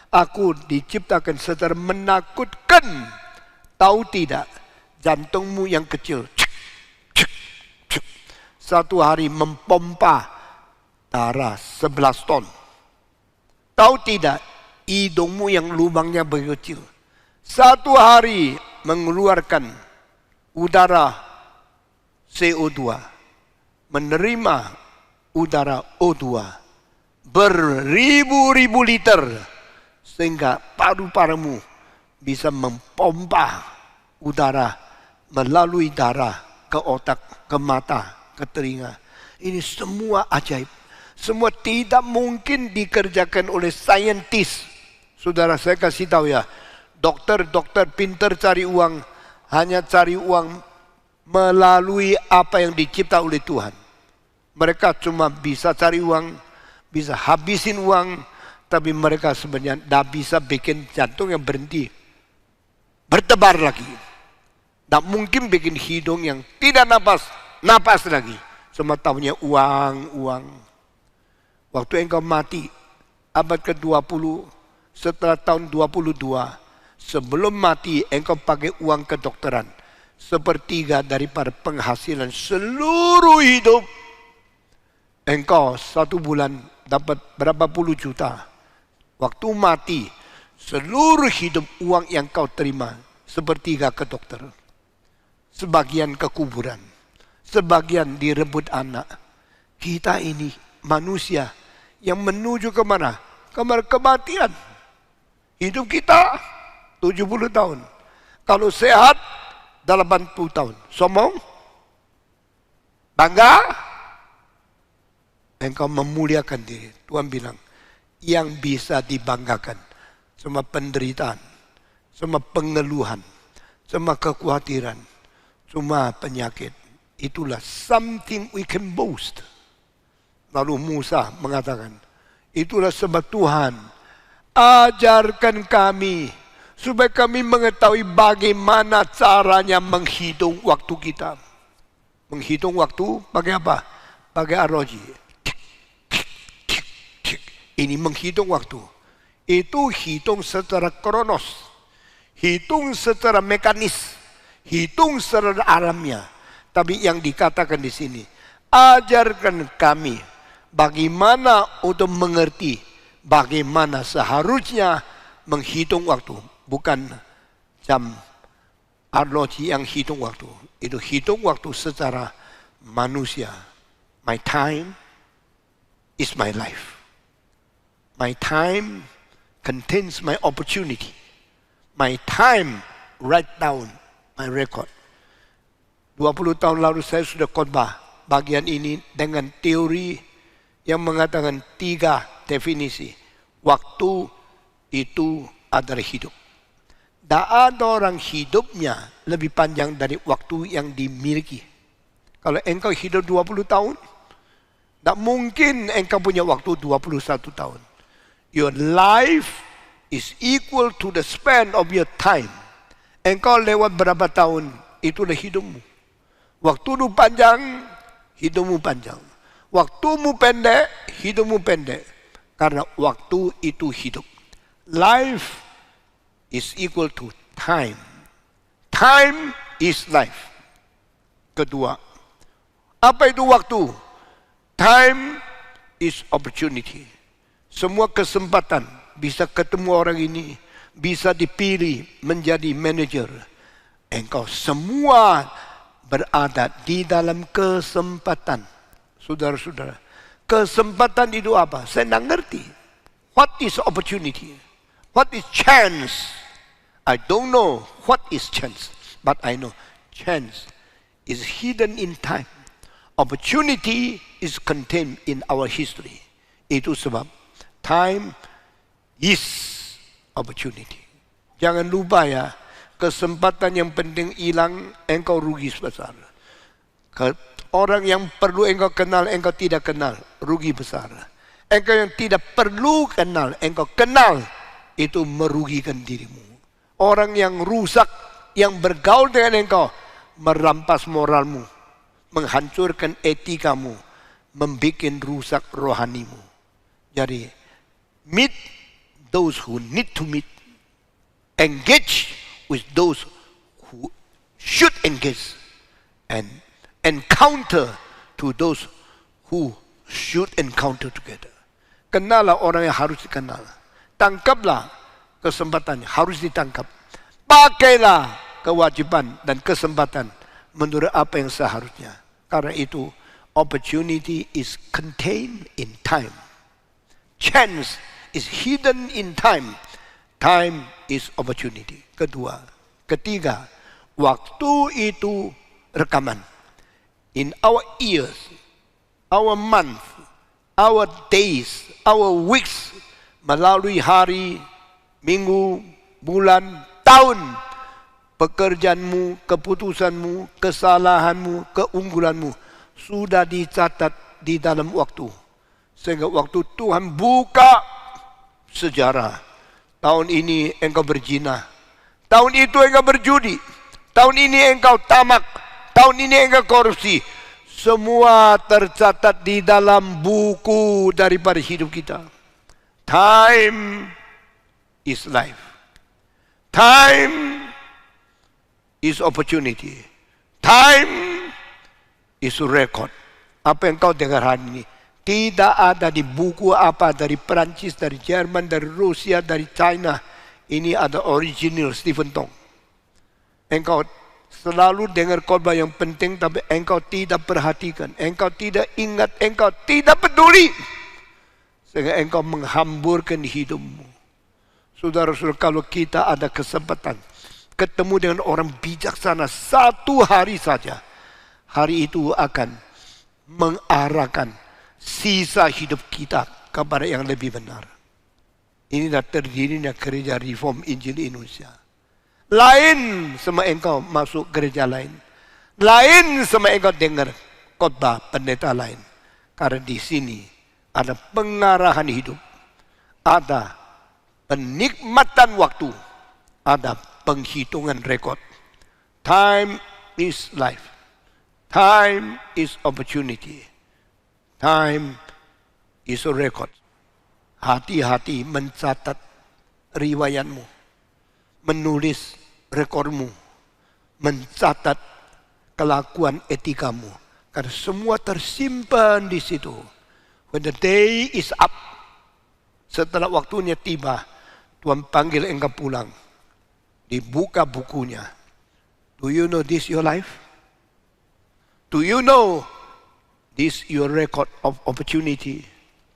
Aku diciptakan secara menakutkan. Tahu tidak, jantungmu yang kecil satu hari mempompa darah 11 ton. Tahu tidak, hidungmu yang lubangnya begitu kecil satu hari mengeluarkan udara CO2, menerima udara O2 beribu-ribu liter, sehingga paru-parumu bisa mempompa udara melalui darah ke otak, ke mata, ke telinga. Ini semua ajaib. Semua tidak mungkin dikerjakan oleh saintis. Saudara, saya kasih tahu ya, dokter-dokter pintar cari uang, hanya cari uang melalui apa yang dicipta oleh Tuhan. Mereka cuma bisa cari uang, bisa habisin uang, tapi mereka sebenarnya tidak bisa bikin jantung yang berhenti bertebar lagi. Tak mungkin bikin hidung yang tidak napas lagi. Semua tahunya uang. Waktu engkau mati abad ke-20, setelah tahun 22, sebelum mati engkau pakai uang kedokteran, sepertiga daripada penghasilan seluruh hidup. Engkau 1 bulan dapat berapa puluh juta. Waktu mati, seluruh hidup uang yang kau terima, sepertiga ke dokter, sebagian ke kuburan, sebagian direbut anak. Kita ini manusia yang menuju kemana? Kematian. Hidup kita 70 tahun. Kalau sehat 80 tahun. Sombong? Bangga? Engkau memuliakan diri. Tuhan bilang, yang bisa dibanggakan semua penderitaan, semua pengeluhan, semua kekhawatiran, semua penyakit. Itulah something we can boast. Lalu Musa mengatakan, itulah sebab Tuhan ajarkan kami supaya kami mengetahui bagaimana caranya menghitung waktu kita. Menghitung waktu pakai apa? Pakai aroji. Ini menghitung waktu. Itu hitung secara kronos, hitung secara mekanis, hitung secara alamnya. Tapi yang dikatakan di sini, ajarkan kami bagaimana untuk mengerti bagaimana seharusnya menghitung waktu. Bukan jam arloji yang hitung waktu. Itu hitung waktu secara manusia. My time is my life. My time contains my opportunity. My time write down my record. 20 tahun lalu saya sudah khotbah bagian ini dengan teori yang mengatakan 3 definisi. Waktu itu adalah hidup. Tak ada orang hidupnya lebih panjang dari waktu yang dimiliki. Kalau engkau hidup 20 tahun, tak mungkin engkau punya waktu 21 tahun. Your life is equal to the span of your time. Engkau lewat berapa tahun, itulah hidupmu. Waktumu panjang, hidupmu panjang. Waktumu pendek, hidupmu pendek. Karena waktu itu hidup. Life is equal to time. Time is life. Kedua, apa itu waktu? Time is opportunity. Semua kesempatan bisa ketemu orang ini, bisa dipilih menjadi manajer. Engkau semua berada di dalam kesempatan. Saudara-saudara, kesempatan itu apa? Saya tidak ngerti. What is opportunity? What is chance? I don't know what is chance, but I know chance is hidden in time. Opportunity is contained in our history. Itu sebab time is opportunity. Jangan lupa ya, kesempatan yang penting hilang, engkau rugi besar. Orang yang perlu engkau kenal, engkau tidak kenal, rugi besar. Engkau yang tidak perlu kenal, engkau kenal, itu merugikan dirimu. Orang yang rusak, yang bergaul dengan engkau, merampas moralmu, menghancurkan etikamu, membuat rusak rohanimu. Jadi, meet those who need to meet. Engage with those who should engage. And encounter to those who should encounter together. Kenallah orang yang harus dikenal. Tangkaplah kesempatannya, harus ditangkap. Pakailah kewajiban dan kesempatan menurut apa yang seharusnya. Karena itu, opportunity is contained in time. Chance is hidden in time. Time is opportunity. Ketiga, waktu itu rekaman. In our years, our month, our days, our weeks, melalui hari, minggu, bulan, tahun, pekerjaanmu, keputusanmu, kesalahanmu, keunggulanmu sudah dicatat di dalam waktu. Sehingga waktu Tuhan buka sejarah. Tahun ini engkau berzina, tahun itu engkau berjudi, tahun ini engkau tamak, tahun ini engkau korupsi. Semua tercatat di dalam buku daripada hidup kita. Time is life. Time is opportunity. Time is record. Apa yang kau dengar hari ini tidak ada di buku apa dari Perancis, dari Jerman, dari Rusia, dari China. Ini ada original Stephen Tong. Engkau selalu dengar khotbah yang penting, tapi engkau tidak perhatikan, engkau tidak ingat, engkau tidak peduli, sehingga engkau menghamburkan hidupmu. Saudara-saudara, kalau kita ada kesempatan ketemu dengan orang bijaksana satu hari saja, hari itu akan mengarahkan sisa hidup kita kepada yang lebih benar. Inilah terdirinya gereja Reform Injil Indonesia. Lain sama engkau masuk gereja lain. Lain sama engkau dengar khotbah pendeta lain. Karena di sini ada pengarahan hidup. Ada penikmatan waktu. Ada penghitungan rekod. Time is life. Time is opportunity. Time is a record. Hati-hati mencatat riwayatmu, menulis rekormu, mencatat kelakuan etikamu. Karena semua tersimpan di situ. When the day is up, setelah waktunya tiba, Tuhan panggil engkau pulang. Dibuka bukunya. Do you know this your life? Do you know this your record of opportunity?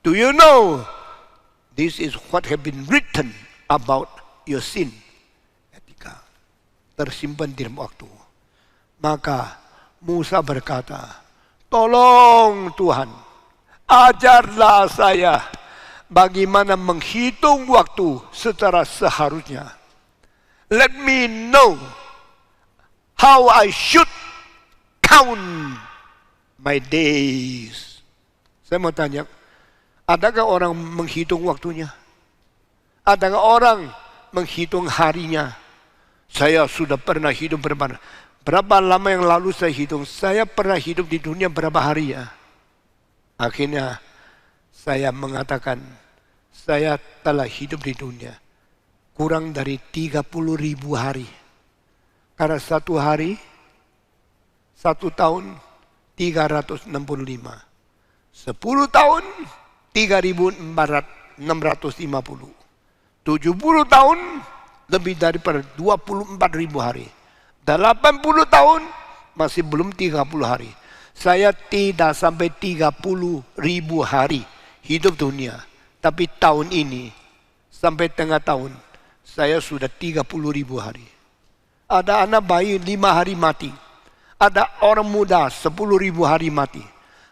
Do you know this is what have been written about your sin? Etika tersimpan di dalam waktu. Maka Musa berkata, tolong Tuhan, ajarlah saya bagaimana menghitung waktu secara seharusnya. Let me know how I should count my days. Saya mau tanya, adakah orang menghitung waktunya? Adakah orang menghitung harinya? Saya sudah pernah hidup berapa lama yang lalu saya hitung. Saya pernah hidup di dunia berapa hari ya? Akhirnya saya mengatakan, saya telah hidup di dunia kurang dari 30.000 hari. Karena satu hari, 1 tahun 365. 10 tahun 3.650. 70 tahun lebih daripada 24.000 hari. 80 tahun masih belum 30 hari. Saya tidak sampai 30.000 hari hidup dunia. Tapi tahun ini sampai tengah tahun saya sudah 30.000 hari. Ada anak bayi 5 hari mati. Ada orang muda 10.000 hari mati.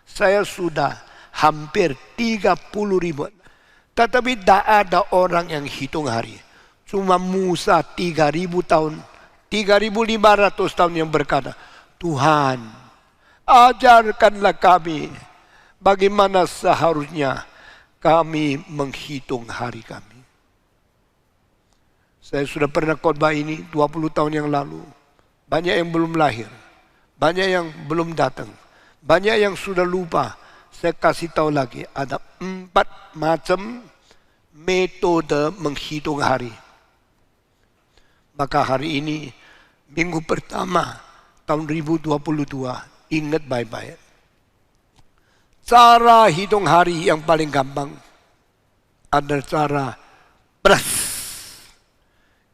Saya sudah hampir 30.000. Tetapi tidak ada orang yang hitung hari. Cuma Musa 3.000 tahun, 3.500 tahun yang berkata, Tuhan, ajarkanlah kami bagaimana seharusnya kami menghitung hari kami. Saya sudah pernah khotbah ini 20 tahun yang lalu. Banyak yang belum lahir. Banyak yang belum datang. Banyak yang sudah lupa. Saya kasih tahu lagi, ada 4 macam metode menghitung hari. Maka hari ini, minggu pertama tahun 2022, ingat baik-baik. Cara hitung hari yang paling gampang adalah cara plus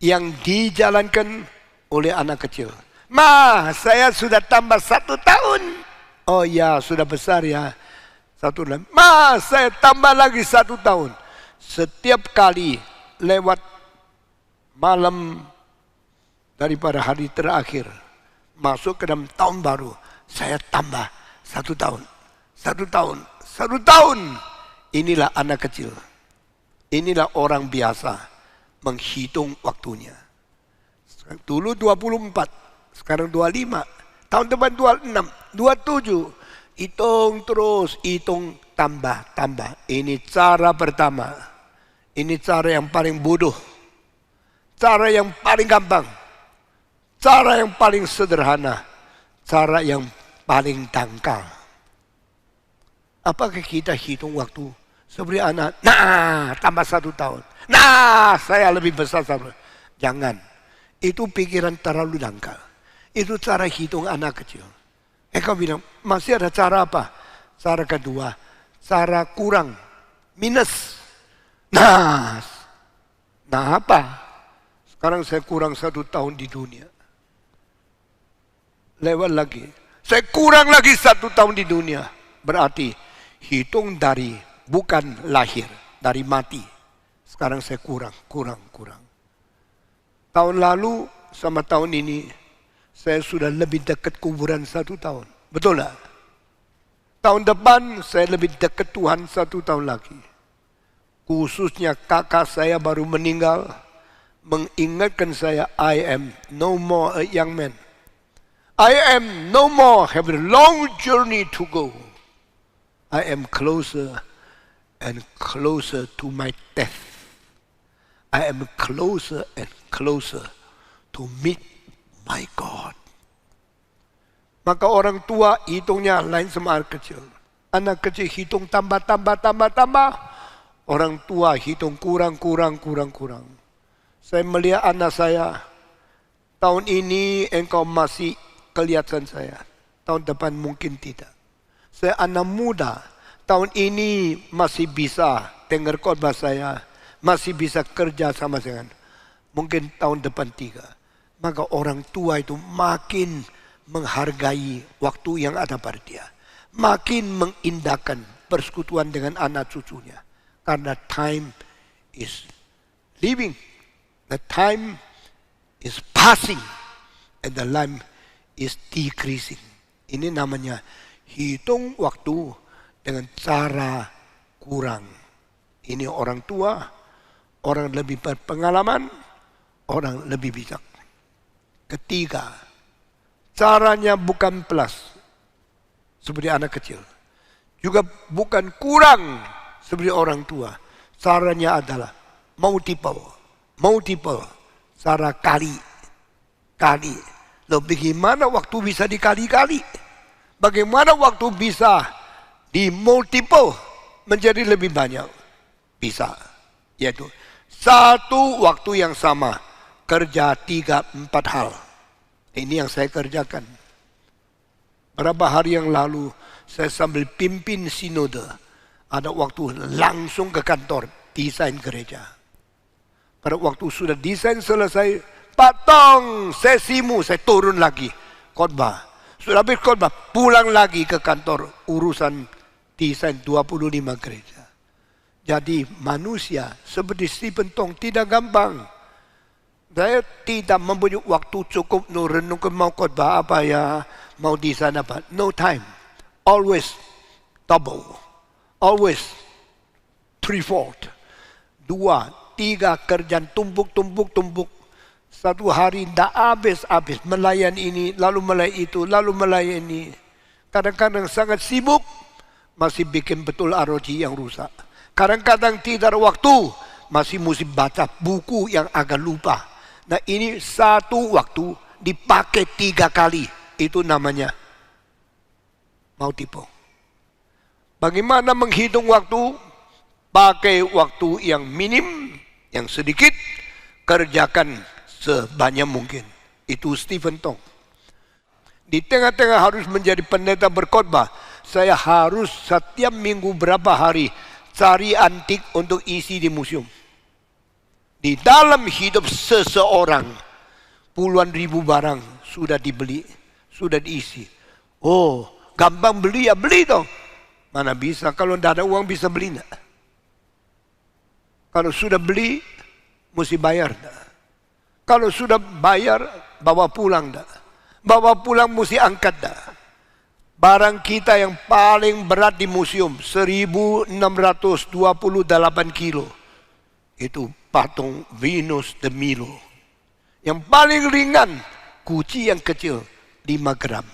yang dijalankan oleh anak kecil. Ma, saya sudah tambah 1 tahun. Oh ya, sudah besar ya. 1 tahun. Ma, saya tambah lagi 1 tahun. Setiap kali lewat malam daripada hari terakhir, masuk ke dalam tahun baru, saya tambah 1 tahun. 1 tahun. 1 tahun. Inilah anak kecil. Inilah orang biasa menghitung waktunya. Dulu 24, sekarang 25, tahun depan 26, 27. Hitung terus, hitung tambah. Ini cara pertama. Ini cara yang paling bodoh. Cara yang paling gampang. Cara yang paling sederhana. Cara yang paling dangkal. Apakah kita hitung waktu seperti anak? Nah, tambah 1 tahun. Nah, saya lebih besar. Jangan. Itu pikiran terlalu dangkal. Itu cara hitung anak kecil. Kau bilang, masih ada cara apa? Cara kedua, cara kurang. Minus. Nah apa? Sekarang saya kurang 1 tahun di dunia. Lewat lagi. Saya kurang lagi 1 tahun di dunia. Berarti hitung dari bukan lahir, dari mati. Sekarang saya kurang. Tahun lalu sama tahun ini, saya sudah lebih dekat kuburan 1 tahun. Betul tak? Tahun depan saya lebih dekat Tuhan 1 tahun lagi. Khususnya kakak saya baru meninggal, mengingatkan saya, I am no more a young man. I am no more have a long journey to go. I am closer and closer to my death. I am closer and closer to meet my God. Maka orang tua hitungnya lain sama anak kecil. Anak kecil hitung tambah. Orang tua hitung kurang. Saya melihat anak saya Tahun ini engkau masih kelihatan saya. Tahun depan mungkin tidak. Saya anak muda. Tahun ini masih bisa dengar khotbah saya. Masih bisa kerja sama dengan. Mungkin tahun depan 3. Maka orang tua itu makin menghargai waktu yang ada pada dia. Makin mengindahkan persekutuan dengan anak cucunya. Karena time is living. The time is passing. And the life is decreasing. Ini namanya hitung waktu dengan cara kurang. Ini orang tua, orang lebih berpengalaman, orang lebih bijak. Ketiga, caranya bukan plus seperti anak kecil. Juga bukan kurang seperti orang tua. Caranya adalah multiple. Cara kali. Loh, bagaimana waktu bisa dikali-kali? Bagaimana waktu bisa di multiple menjadi lebih banyak? Bisa. Yaitu satu waktu yang sama. Kerja 3-4 hal. Ini yang saya kerjakan. Berapa hari yang lalu saya sambil pimpin sinode. Ada waktu langsung ke kantor desain gereja. Pada waktu sudah desain selesai, potong sesimu, saya turun lagi khotbah. Sudah habis khotbah, pulang lagi ke kantor urusan desain 25 gereja. Jadi manusia seperti Stephen Tong tidak gampang. Saya tidak mempunyai waktu cukup renung ke mau khotbah apa ya, mau desain apa. No time. Always double. Always threefold. 2, 3 kerjaan tumpuk. Satu hari tidak habis-habis. Melayan ini, lalu melayan itu, lalu melayan ini. Kadang-kadang sangat sibuk, masih bikin betul ROG yang rusak. Kadang-kadang tidak ada waktu, masih mesti baca buku yang agak lupa. Nah ini satu waktu dipakai 3 kali. Itu namanya multiple. Bagaimana menghitung waktu? Pakai waktu yang minim, yang sedikit, kerjakan sebanyak mungkin. Itu Stephen Tong. Di tengah-tengah harus menjadi pendeta berkhotbah. Saya harus setiap minggu berapa hari cari antik untuk isi di museum. Di dalam hidup seseorang, puluhan ribu barang sudah dibeli, sudah diisi. Oh, gampang beli ya beli dong. Mana bisa, kalau tidak ada uang bisa beli enggak? Kalau sudah beli, mesti bayar enggak? Kalau sudah bayar, bawa pulang enggak? Bawa pulang mesti angkat enggak? Barang kita yang paling berat di museum, 1628 kilo. Itu patung Venus de Milo. Yang paling ringan, guci yang kecil, 5 gram.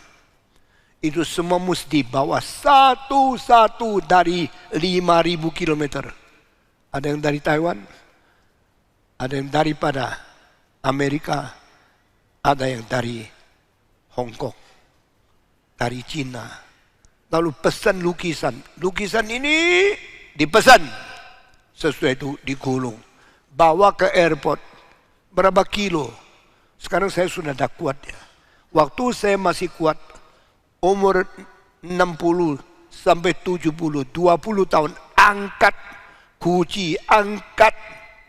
Itu semua mesti bawa satu-satu dari 5.000 kilometer. Ada yang dari Taiwan, ada yang daripada Amerika, ada yang dari Hong Kong, dari Cina. Lalu pesan lukisan. Lukisan ini dipesan. Sesuai itu digulung. Bawa ke airport. Berapa kilo? Sekarang saya sudah tak kuat ya. Waktu saya masih kuat, umur 60 sampai 70, 20 tahun, angkat guci, angkat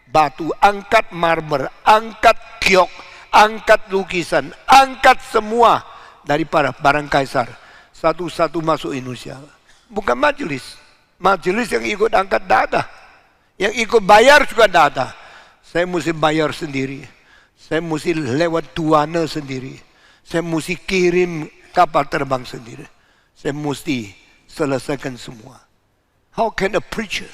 batu, angkat marmer, angkat giok, angkat lukisan, angkat semua daripada barang kaisar. Satu-satu masuk Indonesia. Bukan majelis. Majelis yang ikut angkat tidak ada. Yang ikut bayar juga tidak ada. Saya mesti bayar sendiri. Saya mesti lewat duana sendiri. Saya mesti kirim kapal terbang sendiri. Saya mesti selesaikan semua. How can a preacher?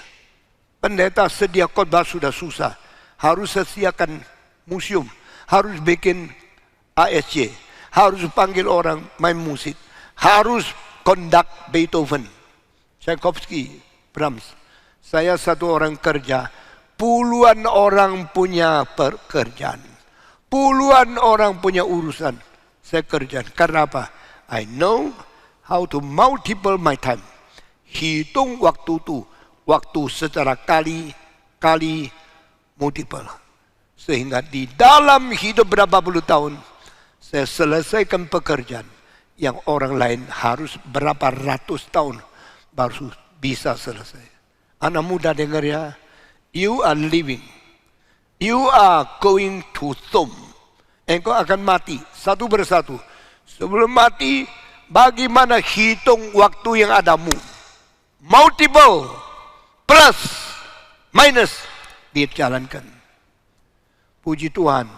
Pendeta sedia khotbah sudah susah. Harus sediakan museum. Harus bikin ASC. Harus panggil orang main musik. Harus kondak Beethoven, Tchaikovsky, Brahms. Saya satu orang kerja, puluhan orang punya pekerjaan. Puluhan orang punya urusan. Saya kerja. Karena apa? I know how to multiple my time. Hitung waktu itu. Waktu secara kali multiple. Sehingga di dalam hidup berapa puluh tahun, Saya selesaikan pekerjaan yang orang lain harus berapa ratus tahun baru bisa selesai. Anak muda dengar ya, you are living, you are going to tomb. Engkau akan mati satu persatu. Sebelum mati, bagaimana hitung waktu yang adamu? Multiple, plus, minus, dijalankan. Puji Tuhan,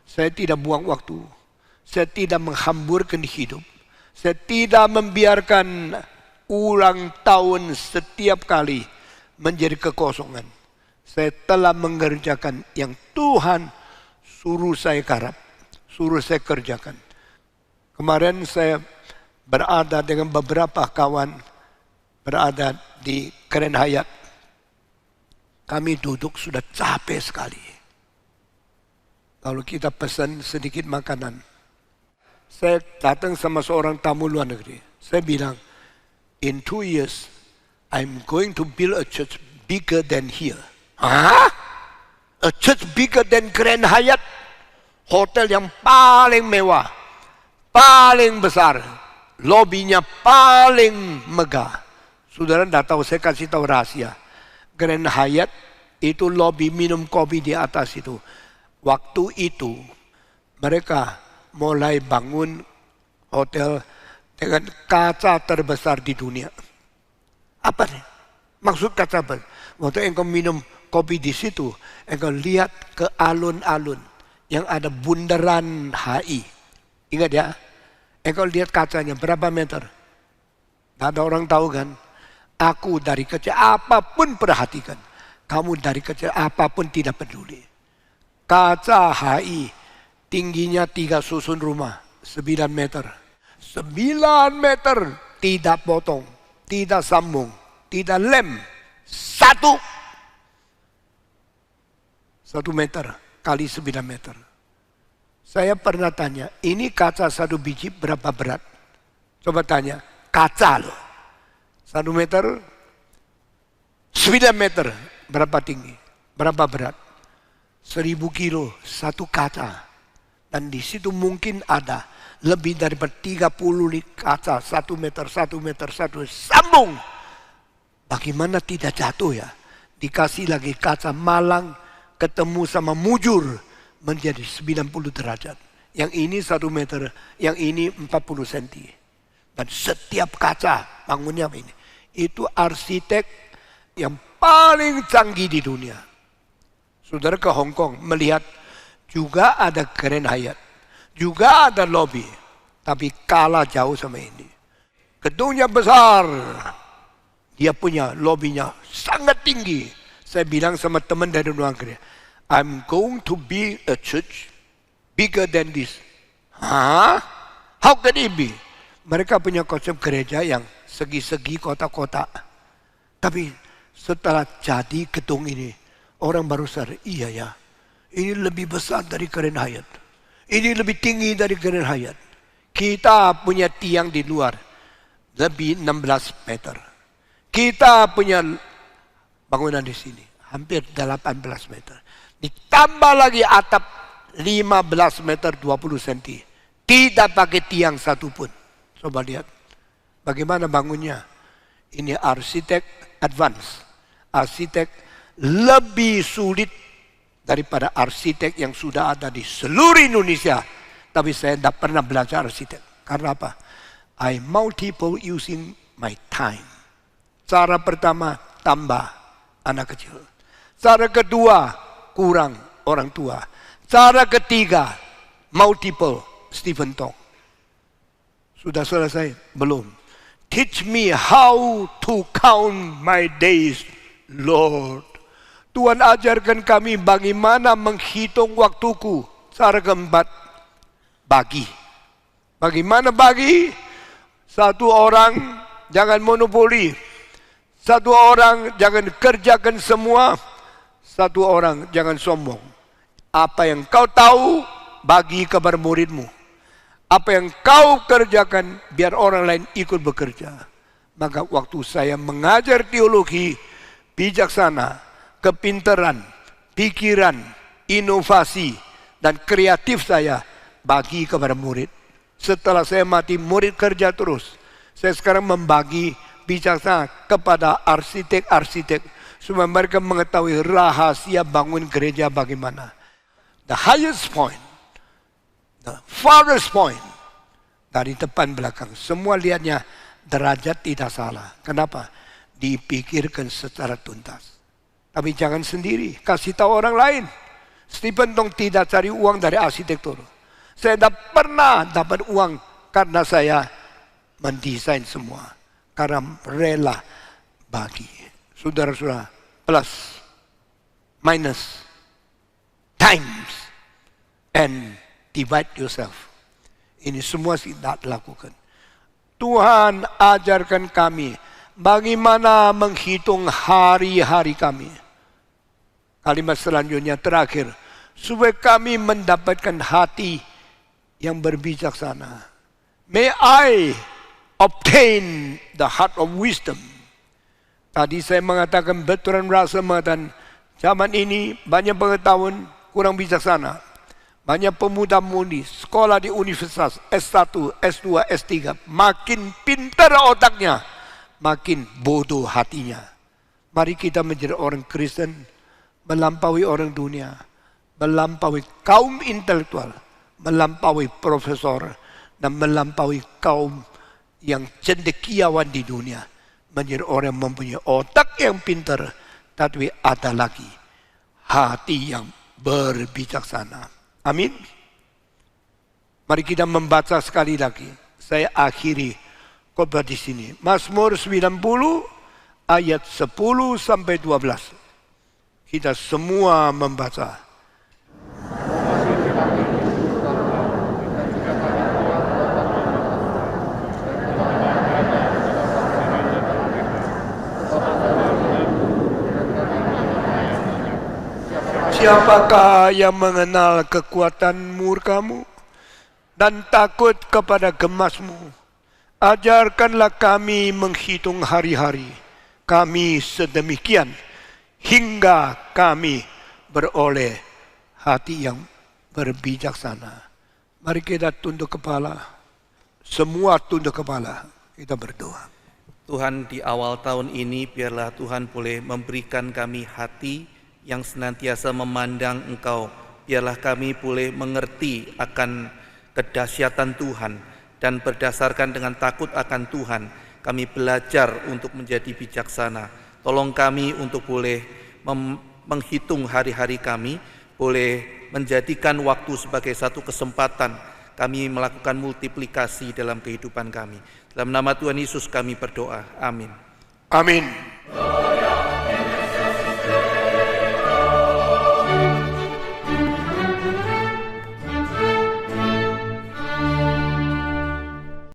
saya tidak buang waktu. Saya tidak menghamburkan hidup. Saya tidak membiarkan ulang tahun setiap kali menjadi kekosongan. Saya telah mengerjakan yang Tuhan suruh saya garap, suruh saya kerjakan. Kemarin saya berada dengan beberapa kawan, berada di Grand Hyatt. Kami duduk sudah capek sekali. Kalau kita pesan sedikit makanan, saya datang sama seorang tamu luar negeri. Saya bilang, in 2 years, I'm going to build a church bigger than here. Hah? A church bigger than Grand Hyatt? Hotel yang paling mewah, paling besar, lobbynya paling megah. Saudara tidak tahu, saya kasih tahu rahasia. Grand Hyatt itu lobby minum kopi di atas itu. Waktu itu mereka mulai bangun hotel dengan kaca terbesar di dunia. Apa nih? Maksud kaca besar? Waktu engkau minum kopi di situ, engkau lihat ke alun-alun yang ada bundaran HI. Ingat ya? Engkau lihat kacanya berapa meter? Tidak ada orang tahu kan? Aku dari kecil apapun perhatikan. Kamu dari kecil apapun tidak peduli. Kaca HI tingginya 3 susun rumah, 9 meter. 9 meter, tidak potong, tidak sambung, tidak lem. 1 meter kali 9 meter. Saya pernah tanya, ini kaca 1 biji berapa berat? Coba tanya, kaca loh. 1 meter, 9 meter, berapa tinggi? Berapa berat? 1000 kilo, 1 kaca. Dan di situ mungkin ada lebih daripada 30 kaca, 1 meter, 1 meter, 1 sambung. Bagaimana tidak jatuh ya? Dikasih lagi kaca malang, ketemu sama mujur, menjadi 90 derajat. Yang ini 1 meter, yang ini 40 cm. Dan setiap kaca bangunnya ini. Itu arsitek yang paling canggih di dunia. Saudara ke Hong Kong melihat juga ada Grand Hyatt, juga ada lobby, tapi kalah jauh sama ini. Gedungnya besar, dia punya lobbynya sangat tinggi. Saya bilang sama teman dari luar negeri, I'm going to be a church bigger than this. Hah? How can it be? Mereka punya konsep gereja yang segi-segi kotak-kotak. Tapi setelah jadi gedung ini, orang baru sadar, iya ya, ini lebih besar dari Grand Hyatt. Ini lebih tinggi dari Grand Hyatt. Kita punya tiang di luar, lebih 16 meter. Kita punya bangunan di sini, hampir 18 meter. Ditambah lagi atap 15 meter 20 cm. Tidak pakai tiang satupun. Coba lihat, bagaimana bangunnya. Ini arsitek advance. Arsitek lebih sulit daripada arsitek yang sudah ada di seluruh Indonesia. Tapi saya tidak pernah belajar arsitek. Karena apa? I multiple using my time. Cara pertama, tambah anak kecil. Cara kedua, kurang orang tua. Cara ketiga, multiple Stephen Tong. Sudah selesai? Belum. Teach me how to count my days, Lord. Tuhan ajarkan kami bagaimana menghitung waktuku. Cara keempat, bagi. Bagaimana bagi? Satu orang jangan monopoli. Satu orang jangan kerjakan semua. Satu orang jangan sombong. Apa yang kau tahu, bagi kepada muridmu. Apa yang kau kerjakan, biar orang lain ikut bekerja. Maka waktu saya mengajar teologi, bijaksana, kepintaran, pikiran, inovasi, dan kreatif saya bagi kepada murid. Setelah saya mati, murid kerja terus. Saya sekarang membagi bijaksana kepada arsitek-arsitek supaya mereka mengetahui rahasia bangun gereja bagaimana. The highest point, the farthest point, dari depan belakang. Semua lihatnya derajat tidak salah. Kenapa? Dipikirkan secara tuntas. Tapi jangan sendiri, kasih tahu orang lain. Stephen Tong tidak cari uang dari arsitektur. Saya tidak pernah dapat uang karena saya mendesain semua. Karena rela bagi. Saudara-saudara, plus, minus, times, and divide yourself. Ini semua tidak dilakukan. Tuhan ajarkan kami bagaimana menghitung hari-hari kami. Kalimat selanjutnya terakhir, supaya kami mendapatkan hati yang berbijaksana. May I obtain the heart of wisdom. Tadi saya mengatakan, Bertrand Russell mengatakan, zaman ini banyak pengetahuan kurang bijaksana. Banyak pemuda-mudi sekolah di universitas S1, S2, S3. Makin pintar otaknya, makin bodoh hatinya. Mari kita menjadi orang Kristen, melampaui orang dunia, melampaui kaum intelektual, melampaui profesor, dan melampaui kaum yang cendekiawan di dunia. Menjadi orang yang mempunyai otak yang pintar, tapi ada lagi hati yang berbijaksana. Amin. Mari kita membaca sekali lagi. Saya akhiri khotbah di sini. Mazmur 90 ayat 10 sampai 12. Kita semua membaca. Siapakah yang mengenal kekuatan murkamu dan takut kepada gemasmu? Ajarkanlah kami menghitung hari-hari kami sedemikian hingga kami beroleh hati yang berbijaksana. Mari kita tunduk kepala. Semua tunduk kepala. Kita berdoa. Tuhan, di awal tahun ini biarlah Tuhan boleh memberikan kami hati yang senantiasa memandang Engkau. Biarlah kami boleh mengerti akan kedahsyatan Tuhan, dan berdasarkan dengan takut akan Tuhan, kami belajar untuk menjadi bijaksana. Tolong kami untuk boleh menghitung hari-hari kami, boleh menjadikan waktu sebagai satu kesempatan kami melakukan multiplikasi dalam kehidupan kami. Dalam nama Tuhan Yesus kami berdoa. Amin. Amin.